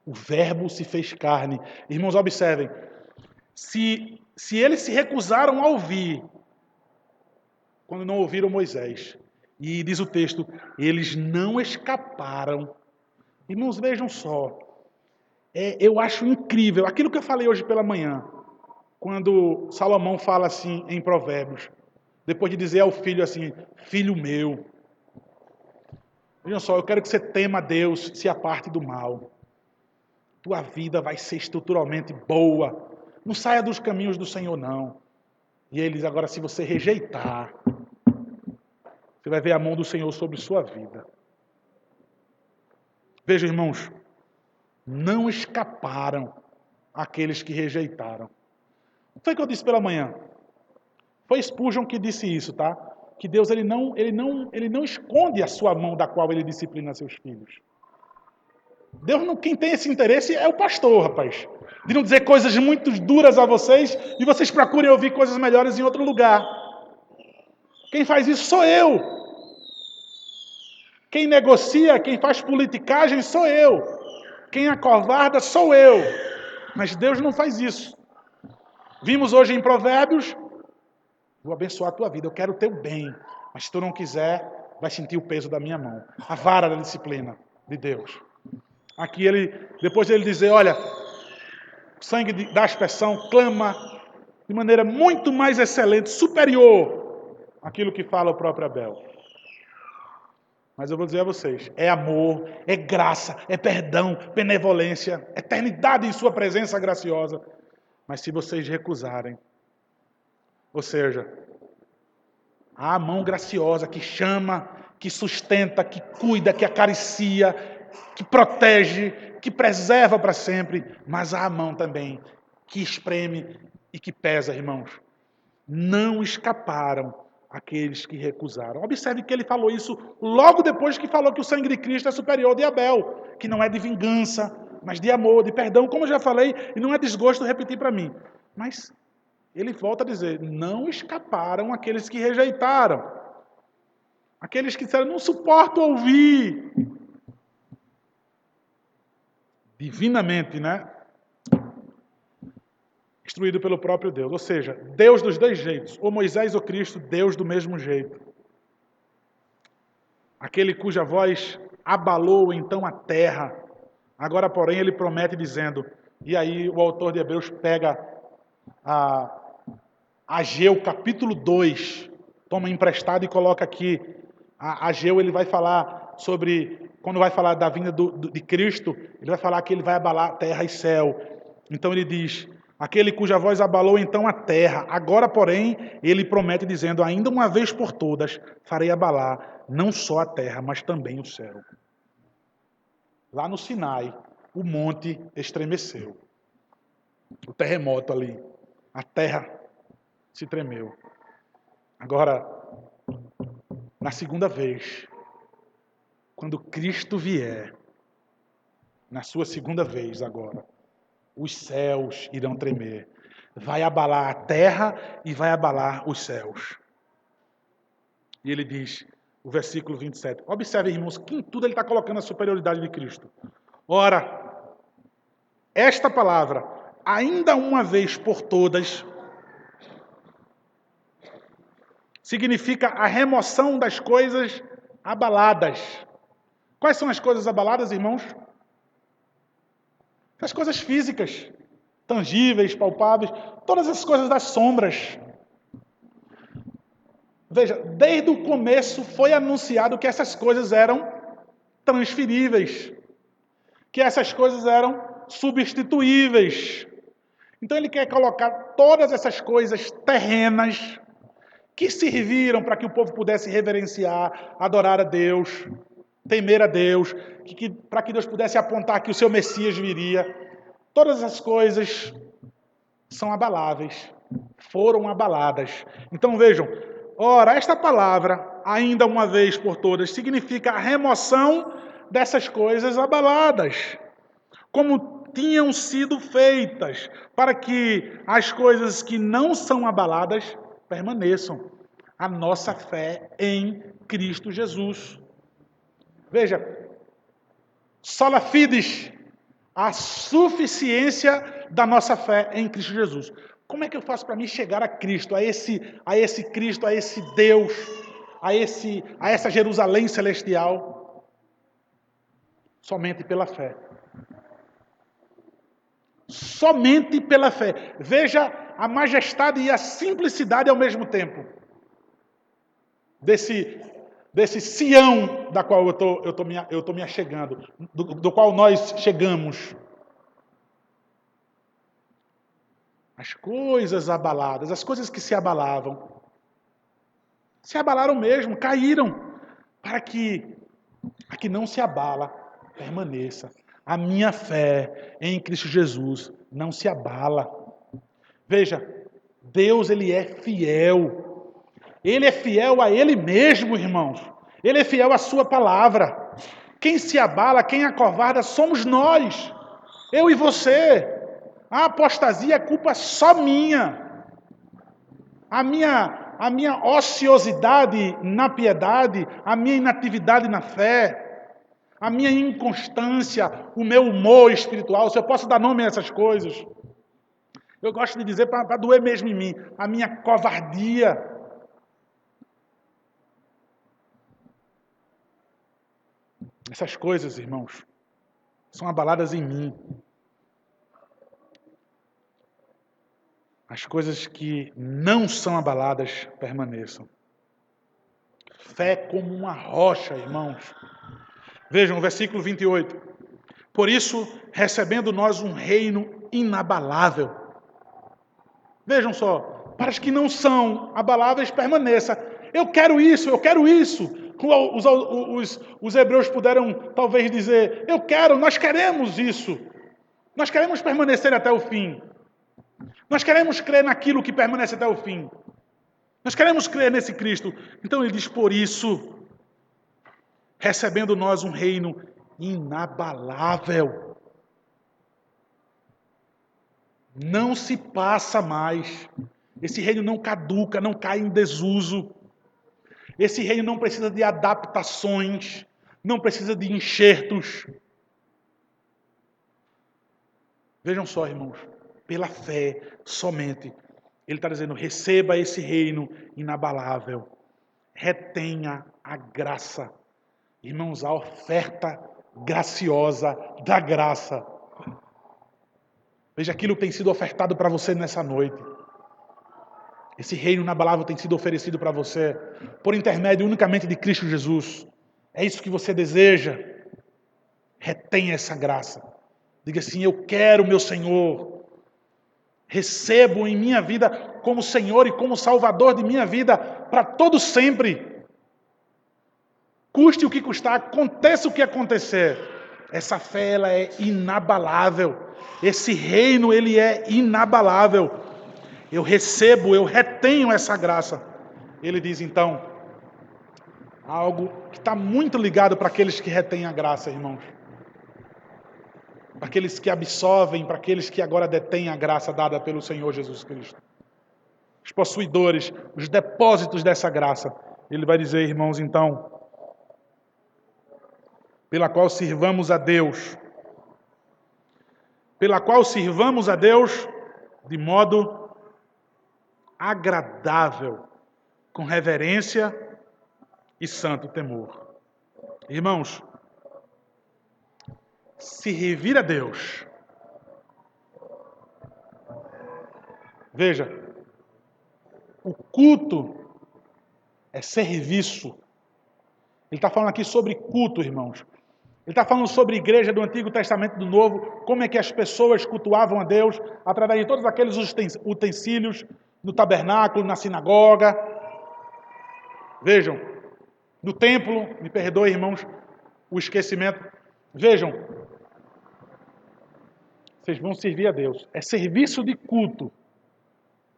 A: O verbo se fez carne. Irmãos, observem, se eles se recusaram a ouvir, quando não ouviram Moisés, e diz o texto, eles não escaparam. Irmãos, vejam só, eu acho incrível, aquilo que eu falei hoje pela manhã, quando Salomão fala assim em Provérbios, depois de dizer ao filho assim, filho meu, vejam só, eu quero que você tema a Deus, se aparte do mal. Tua vida vai ser estruturalmente boa. Não saia dos caminhos do Senhor, não. E ele diz agora, se você rejeitar, você vai ver a mão do Senhor sobre sua vida. Veja, irmãos, não escaparam aqueles que rejeitaram. O que foi que eu disse pela manhã? Foi Spurgeon que disse isso, tá? Que Deus ele não esconde a sua mão da qual ele disciplina seus filhos. Deus não, quem tem esse interesse é o pastor, rapaz. De não dizer coisas muito duras a vocês e vocês procurem ouvir coisas melhores em outro lugar. Quem faz isso sou eu. Quem negocia, quem faz politicagem sou eu. Quem acovarda sou eu. Mas Deus não faz isso. Vimos hoje em Provérbios, vou abençoar a tua vida, eu quero o teu bem. Mas se tu não quiser, vai sentir o peso da minha mão. A vara da disciplina de Deus. Aqui depois ele dizer, olha, o sangue da aspersão clama de maneira muito mais excelente, superior àquilo que fala o próprio Abel. Mas eu vou dizer a vocês, é amor, é graça, é perdão, benevolência, eternidade em sua presença graciosa. Mas se vocês recusarem, ou seja, há a mão graciosa que chama, que sustenta, que cuida, que acaricia, que protege, que preserva para sempre, mas há a mão também que espreme e que pesa, irmãos. Não escaparam aqueles que recusaram. Observe que ele falou isso logo depois que falou que o sangue de Cristo é superior ao de Abel, que não é de vingança, mas de amor, de perdão, como eu já falei, e não é desgosto repetir para mim. Mas ele volta a dizer, não escaparam aqueles que rejeitaram. Aqueles que disseram, não suporto ouvir. Divinamente, né? Instruído pelo próprio Deus. Ou seja, Deus dos dois jeitos. Ou Moisés ou Cristo, Deus do mesmo jeito. Aquele cuja voz abalou então a terra. Agora, porém, ele promete dizendo, e aí o autor de Hebreus pega Ageu, capítulo 2, toma emprestado e coloca aqui. Ageu, ele vai falar sobre, quando vai falar da vinda de Cristo, ele vai falar que ele vai abalar terra e céu. Então ele diz, aquele cuja voz abalou então a terra. Agora, porém, ele promete dizendo, ainda uma vez por todas, farei abalar não só a terra, mas também o céu. Lá no Sinai, o monte estremeceu. O terremoto ali, a terra se tremeu. Agora, na segunda vez, quando Cristo vier, na sua segunda vez agora, os céus irão tremer. Vai abalar a terra e vai abalar os céus. E ele diz, o versículo 27. Observe, irmãos, que em tudo ele está colocando a superioridade de Cristo. Ora, esta palavra, ainda uma vez por todas, significa a remoção das coisas abaladas. Quais são as coisas abaladas, irmãos? As coisas físicas, tangíveis, palpáveis, todas as coisas das sombras. Veja, desde o começo foi anunciado que essas coisas eram transferíveis, que essas coisas eram substituíveis. Então ele quer colocar todas essas coisas terrenas que serviram para que o povo pudesse reverenciar, adorar a Deus, temer a Deus, para que Deus pudesse apontar que o seu Messias viria. Todas as coisas são abaláveis, foram abaladas. Então vejam, ora, esta palavra, ainda uma vez por todas, significa a remoção dessas coisas abaladas, como tinham sido feitas, para que as coisas que não são abaladas permaneçam. A nossa fé em Cristo Jesus. Veja, sola fides, a suficiência da nossa fé em Cristo Jesus. Como é que eu faço para mim chegar a Cristo, a esse Cristo, a esse Deus, a essa Jerusalém celestial? Somente pela fé. Somente pela fé. Veja a majestade e a simplicidade ao mesmo tempo desse Sião da qual eu tô me achegando, do qual nós chegamos. As coisas abaladas, as coisas que se abalavam, se abalaram mesmo, caíram, para que a que não se abala permaneça. A minha fé em Cristo Jesus não se abala. Veja, Deus, Ele é fiel. Ele é fiel a Ele mesmo, irmãos. Ele é fiel à sua palavra. Quem se abala, quem acovarda, somos nós. Eu e você. A apostasia é culpa só minha. A minha ociosidade na piedade, a minha inatividade na fé, a minha inconstância, o meu humor espiritual, se eu posso dar nome a essas coisas. Eu gosto de dizer para doer mesmo em mim, a minha covardia. Essas coisas, irmãos, são abaladas em mim. As coisas que não são abaladas permaneçam. Fé como uma rocha, irmãos. Vejam o versículo 28. Por isso, recebendo nós um reino inabalável. Vejam só, para os que não são abaláveis, permaneça. Eu quero isso, eu quero isso. Os hebreus puderam talvez dizer, nós queremos isso. Nós queremos permanecer até o fim. Nós queremos crer naquilo que permanece até o fim. Nós queremos crer nesse Cristo. Então ele diz, por isso, recebendo nós um reino inabalável. Não se passa mais. Esse reino não caduca, não cai em desuso. Esse reino não precisa de adaptações, não precisa de enxertos. Vejam só, irmãos, pela fé somente. Ele está dizendo, receba esse reino inabalável. Retenha a graça. Irmãos, a oferta graciosa da graça. Veja aquilo que tem sido ofertado para você nessa noite. Esse reino inabalável tem sido oferecido para você por intermédio unicamente de Cristo Jesus. É isso que você deseja? Retenha essa graça. Diga assim, eu quero, meu Senhor. Recebo em minha vida como Senhor e como Salvador de minha vida para todo sempre. Custe o que custar, aconteça o que acontecer. Essa fé ela é inabalável. Esse reino ele é inabalável. Eu recebo, eu retenho essa graça. Ele diz então, algo que está muito ligado para aqueles que retêm a graça, irmãos. Para aqueles que absorvem, para aqueles que agora detêm a graça dada pelo Senhor Jesus Cristo. Os possuidores, os depósitos dessa graça. Ele vai dizer, irmãos, então, pela qual sirvamos a Deus. Pela qual sirvamos a Deus de modo agradável, com reverência e santo temor. Irmãos, servir a Deus. Veja, o culto é serviço. Ele está falando aqui sobre culto, irmãos. Ele está falando sobre a igreja do Antigo Testamento e do Novo, como é que as pessoas cultuavam a Deus através de todos aqueles utensílios no tabernáculo, na sinagoga. Vejam, no templo, me perdoe, irmãos, o esquecimento. Vejam, vocês vão servir a Deus. É serviço de culto.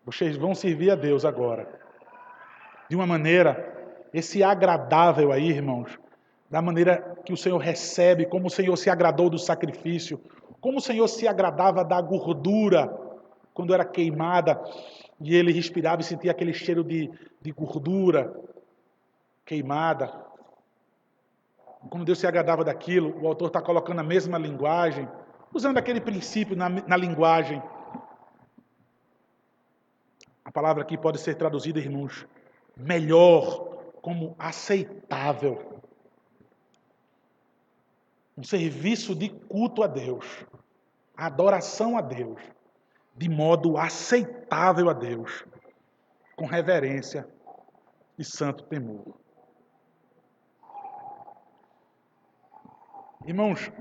A: Vocês vão servir a Deus agora. De uma maneira, esse agradável aí, irmãos, da maneira que o Senhor recebe, como o Senhor se agradou do sacrifício, como o Senhor se agradava da gordura quando era queimada e ele respirava e sentia aquele cheiro de gordura queimada. Como Deus se agradava daquilo, o autor está colocando a mesma linguagem, usando aquele princípio na linguagem. A palavra aqui pode ser traduzida, irmãos, melhor, como aceitável. Um serviço de culto a Deus, adoração a Deus, de modo aceitável a Deus, com reverência e santo temor. Irmãos,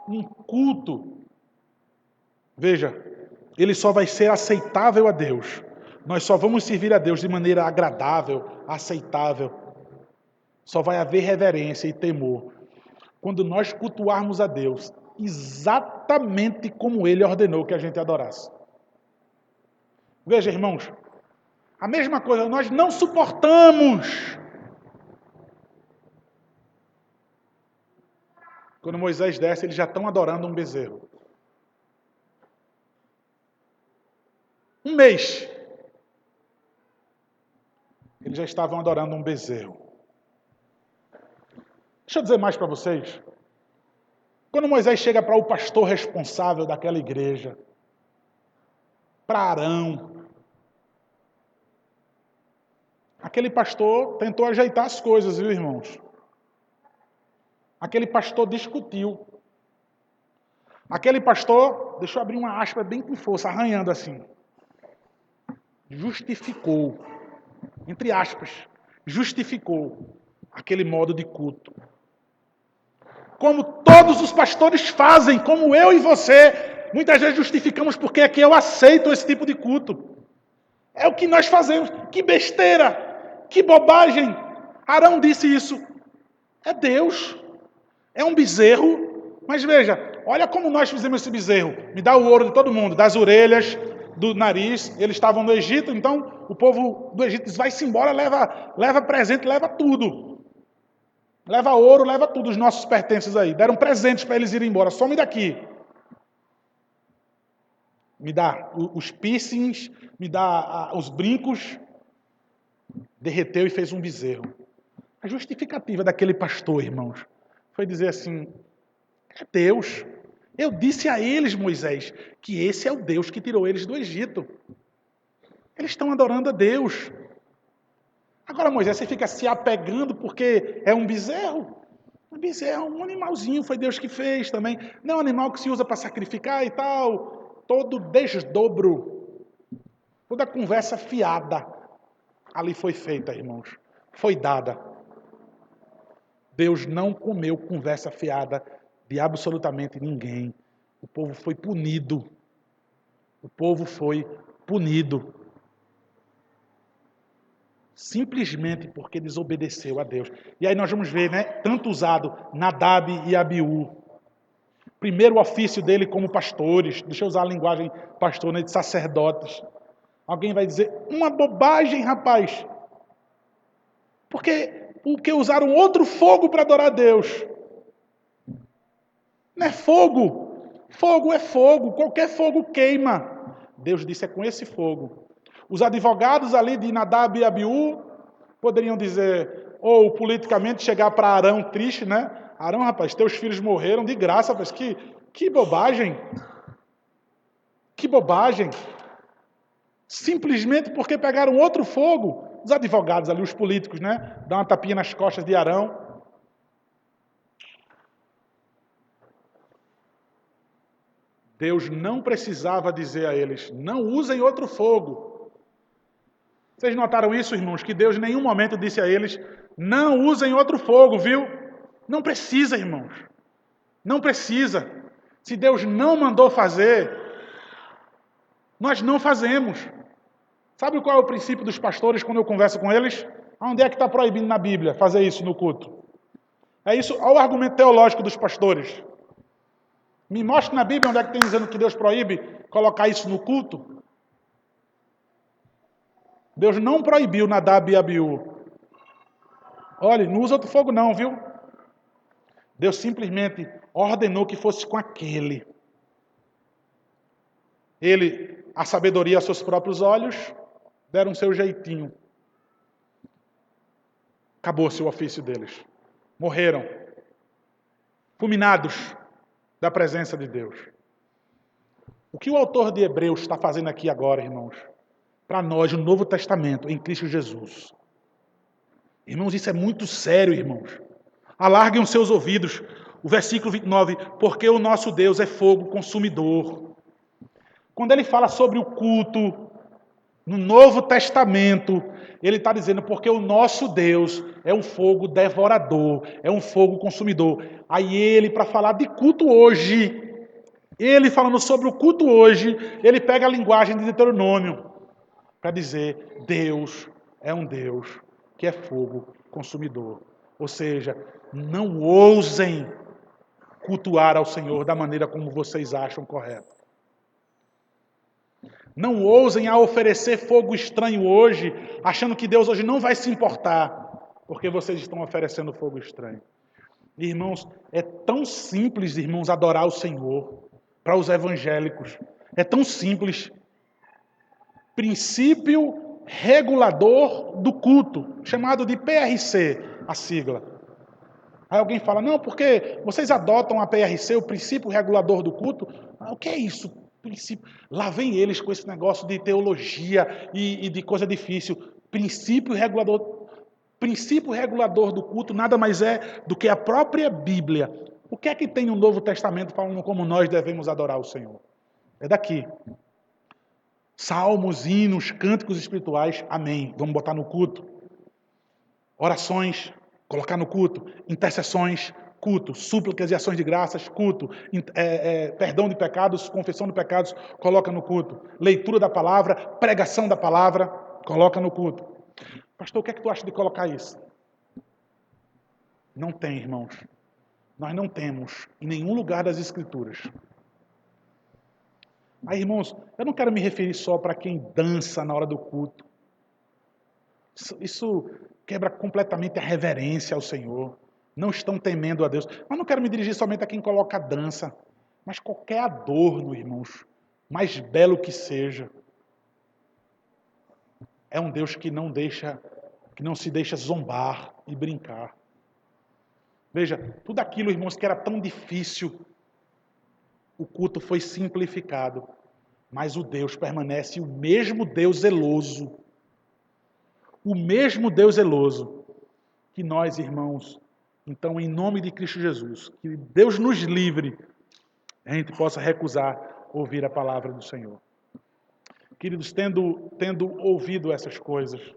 A: um culto, veja, ele só vai ser aceitável a Deus. Nós só vamos servir a Deus de maneira agradável, aceitável. Só vai haver reverência e temor quando nós cultuarmos a Deus exatamente como Ele ordenou que a gente adorasse. Veja, irmãos, a mesma coisa, nós não suportamos. Quando Moisés desce, eles já estão adorando um bezerro. Um mês. Eles já estavam adorando um bezerro. Deixa eu dizer mais para vocês. Quando Moisés chega para o pastor responsável daquela igreja, para Arão, aquele pastor tentou ajeitar as coisas, viu, irmãos? Aquele pastor discutiu. Aquele pastor, deixa eu abrir uma aspa bem com força, arranhando assim. Justificou, entre aspas, justificou aquele modo de culto. Como todos os pastores fazem, como eu e você, muitas vezes justificamos porque é que eu aceito esse tipo de culto. É o que nós fazemos. Que besteira, que bobagem. Arão disse isso. É Deus. É um bezerro. Mas veja, olha como nós fizemos esse bezerro. Me dá o ouro de todo mundo, das orelhas, do nariz. Eles estavam no Egito, então o povo do Egito diz, vai-se embora, leva presente, leva tudo. Leva ouro, leva tudo, os nossos pertences aí. Deram presentes para eles irem embora. Some daqui. Me dá os piercings, me dá os brincos. Derreteu e fez um bezerro. A justificativa daquele pastor, irmãos, foi dizer assim, é Deus. Eu disse a eles, Moisés, que esse é o Deus que tirou eles do Egito. Eles estão adorando a Deus. Agora, Moisés, você fica se apegando porque é um bezerro? Um bezerro é um animalzinho, foi Deus que fez também. Não é um animal que se usa para sacrificar e tal. Todo desdobro, toda conversa fiada ali foi feita, irmãos. Foi dada. Deus não comeu conversa fiada de absolutamente ninguém. O povo foi punido. O povo foi punido. Simplesmente porque desobedeceu a Deus. E aí nós vamos ver, né? Tanto usado Nadab e Abiú. Primeiro ofício dele como pastores. Deixa eu usar a linguagem pastor, né, de sacerdotes. Alguém vai dizer, uma bobagem, rapaz. Porque usaram outro fogo para adorar a Deus. Não é fogo. Fogo é fogo. Qualquer fogo queima. Deus disse, é com esse fogo. Os advogados ali de Nadab e Abiú poderiam dizer, ou politicamente chegar para Arão triste, né? Arão, rapaz, teus filhos morreram de graça, rapaz. Que bobagem. Que bobagem. Simplesmente porque pegaram outro fogo. Os advogados ali, os políticos, né? Dão uma tapinha nas costas de Arão. Deus não precisava dizer a eles, não usem outro fogo. Vocês notaram isso, irmãos? Que Deus em nenhum momento disse a eles, não usem outro fogo, viu? Não precisa, irmãos. Não precisa. Se Deus não mandou fazer, nós não fazemos. Sabe qual é o princípio dos pastores quando eu converso com eles? Onde é que está proibido na Bíblia fazer isso no culto? É isso, olha o argumento teológico dos pastores. Me mostre na Bíblia onde é que tem dizendo que Deus proíbe colocar isso no culto. Deus não proibiu Nadab e Abiú. Olha, não usa outro fogo não, viu? Deus simplesmente ordenou que fosse com aquele. Ele, a sabedoria aos seus próprios olhos, deram seu jeitinho. Acabou-se o ofício deles. Morreram. Fulminados da presença de Deus. O que o autor de Hebreus está fazendo aqui agora, irmãos? Para nós, o Novo Testamento, em Cristo Jesus. Irmãos, isso é muito sério, irmãos. Alarguem os seus ouvidos. O versículo 29, porque o nosso Deus é fogo consumidor. Quando ele fala sobre o culto, no Novo Testamento, ele está dizendo, porque o nosso Deus é um fogo devorador, é um fogo consumidor. Aí ele, para falar de culto hoje, ele falando sobre o culto hoje, ele pega a linguagem de Deuteronômio, para dizer, Deus é um Deus que é fogo consumidor. Ou seja, não ousem cultuar ao Senhor da maneira como vocês acham correto. Não ousem a oferecer fogo estranho hoje, achando que Deus hoje não vai se importar, porque vocês estão oferecendo fogo estranho. Irmãos, é tão simples, irmãos, adorar o Senhor para os evangélicos. É tão simples. Princípio regulador do culto, chamado de PRC, a sigla. Aí alguém fala, não, porque vocês adotam a PRC, o princípio regulador do culto. O que é isso? Princípio. Lá vem eles com esse negócio de teologia e de coisa difícil. Princípio regulador do culto nada mais é do que a própria Bíblia. O que é que tem no Novo Testamento falando como nós devemos adorar o Senhor? É daqui. Salmos, hinos, cânticos espirituais, amém. Vamos botar no culto. Orações, colocar no culto. Intercessões, culto. Súplicas e ações de graças, culto. Perdão de pecados, confissão de pecados, coloca no culto. Leitura da palavra, pregação da palavra, coloca no culto. Pastor, o que é que tu acha de colocar isso? Não tem, irmãos. Nós não temos em nenhum lugar das Escrituras. Aí, irmãos, eu não quero me referir só para quem dança na hora do culto. Isso quebra completamente a reverência ao Senhor. Não estão temendo a Deus. Mas não quero me dirigir somente a quem coloca dança, mas qualquer adorno, irmãos, mais belo que seja. É um Deus que não se deixa zombar e brincar. Veja, tudo aquilo, irmãos, que era tão difícil, o culto foi simplificado. Mas o Deus permanece o mesmo Deus zeloso. O mesmo Deus zeloso. Que nós, irmãos, então, em nome de Cristo Jesus, que Deus nos livre, a gente possa recusar ouvir a palavra do Senhor. Queridos, tendo ouvido essas coisas,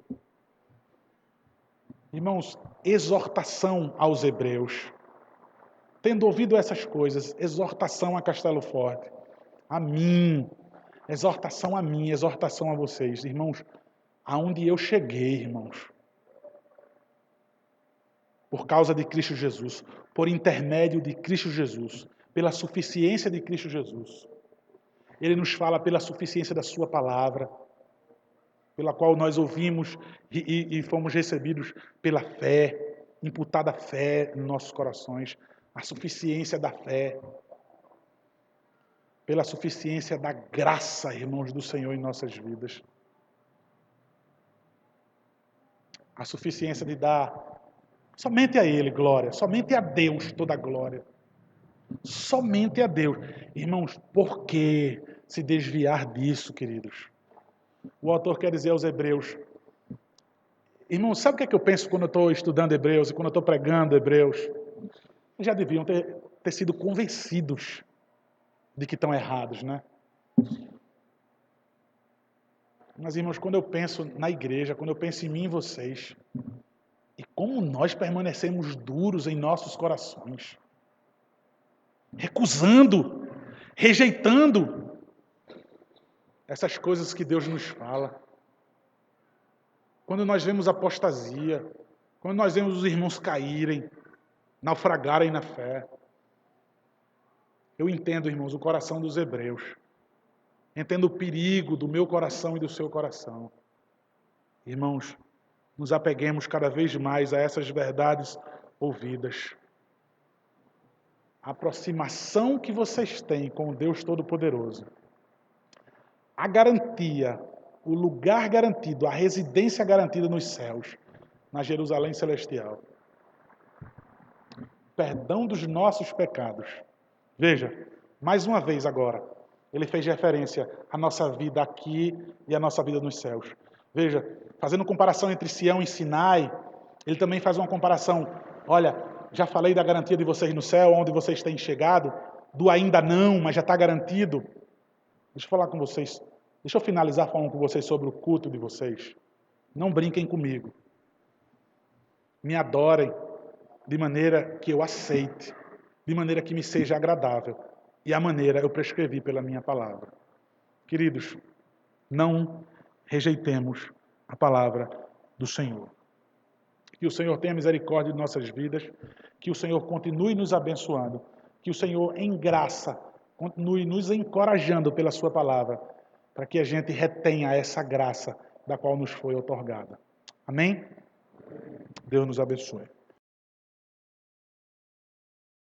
A: irmãos, exortação aos hebreus. Tendo ouvido essas coisas, exortação a Castelo Forte. A mim, Exortação a mim, exortação a vocês. Irmãos, aonde eu cheguei, irmãos, por causa de Cristo Jesus, por intermédio de Cristo Jesus, pela suficiência de Cristo Jesus. Ele nos fala pela suficiência da sua palavra, pela qual nós ouvimos e fomos recebidos pela fé, imputada fé em nossos corações, a suficiência da fé, pela suficiência da graça, irmãos, do Senhor em nossas vidas. A suficiência de dar somente a Ele glória, somente a Deus toda a glória. Somente a Deus. Irmãos, por que se desviar disso, queridos? O autor quer dizer aos Hebreus, irmãos, sabe o que é que eu penso quando eu estou estudando Hebreus e quando eu estou pregando Hebreus? Eles já deviam ter sido convencidos de que estão errados, né? Mas, irmãos, quando eu penso na igreja, quando eu penso em mim e vocês, e como nós permanecemos duros em nossos corações, recusando, rejeitando essas coisas que Deus nos fala. Quando nós vemos apostasia, quando nós vemos os irmãos caírem, naufragarem na fé, eu entendo, irmãos, o coração dos hebreus. Entendo o perigo do meu coração e do seu coração. Irmãos, nos apeguemos cada vez mais a essas verdades ouvidas. A aproximação que vocês têm com o Deus Todo-Poderoso, a garantia, o lugar garantido, a residência garantida nos céus, na Jerusalém Celestial. Perdão dos nossos pecados. Veja, mais uma vez agora, ele fez referência à nossa vida aqui e à nossa vida nos céus. Veja, fazendo comparação entre Sião e Sinai, ele também faz uma comparação. Olha, já falei da garantia de vocês no céu, onde vocês têm chegado, do ainda não, mas já está garantido. Deixa eu falar com vocês, deixa eu finalizar falando com vocês sobre o culto de vocês. Não brinquem comigo. Me adorem de maneira que eu aceite, de maneira que me seja agradável. E a maneira eu prescrevi pela minha palavra. Queridos, não rejeitemos a palavra do Senhor. Que o Senhor tenha misericórdia de nossas vidas, que o Senhor continue nos abençoando, que o Senhor, em graça, continue nos encorajando pela sua palavra, para que a gente retenha essa graça da qual nos foi otorgada. Amém? Deus nos abençoe.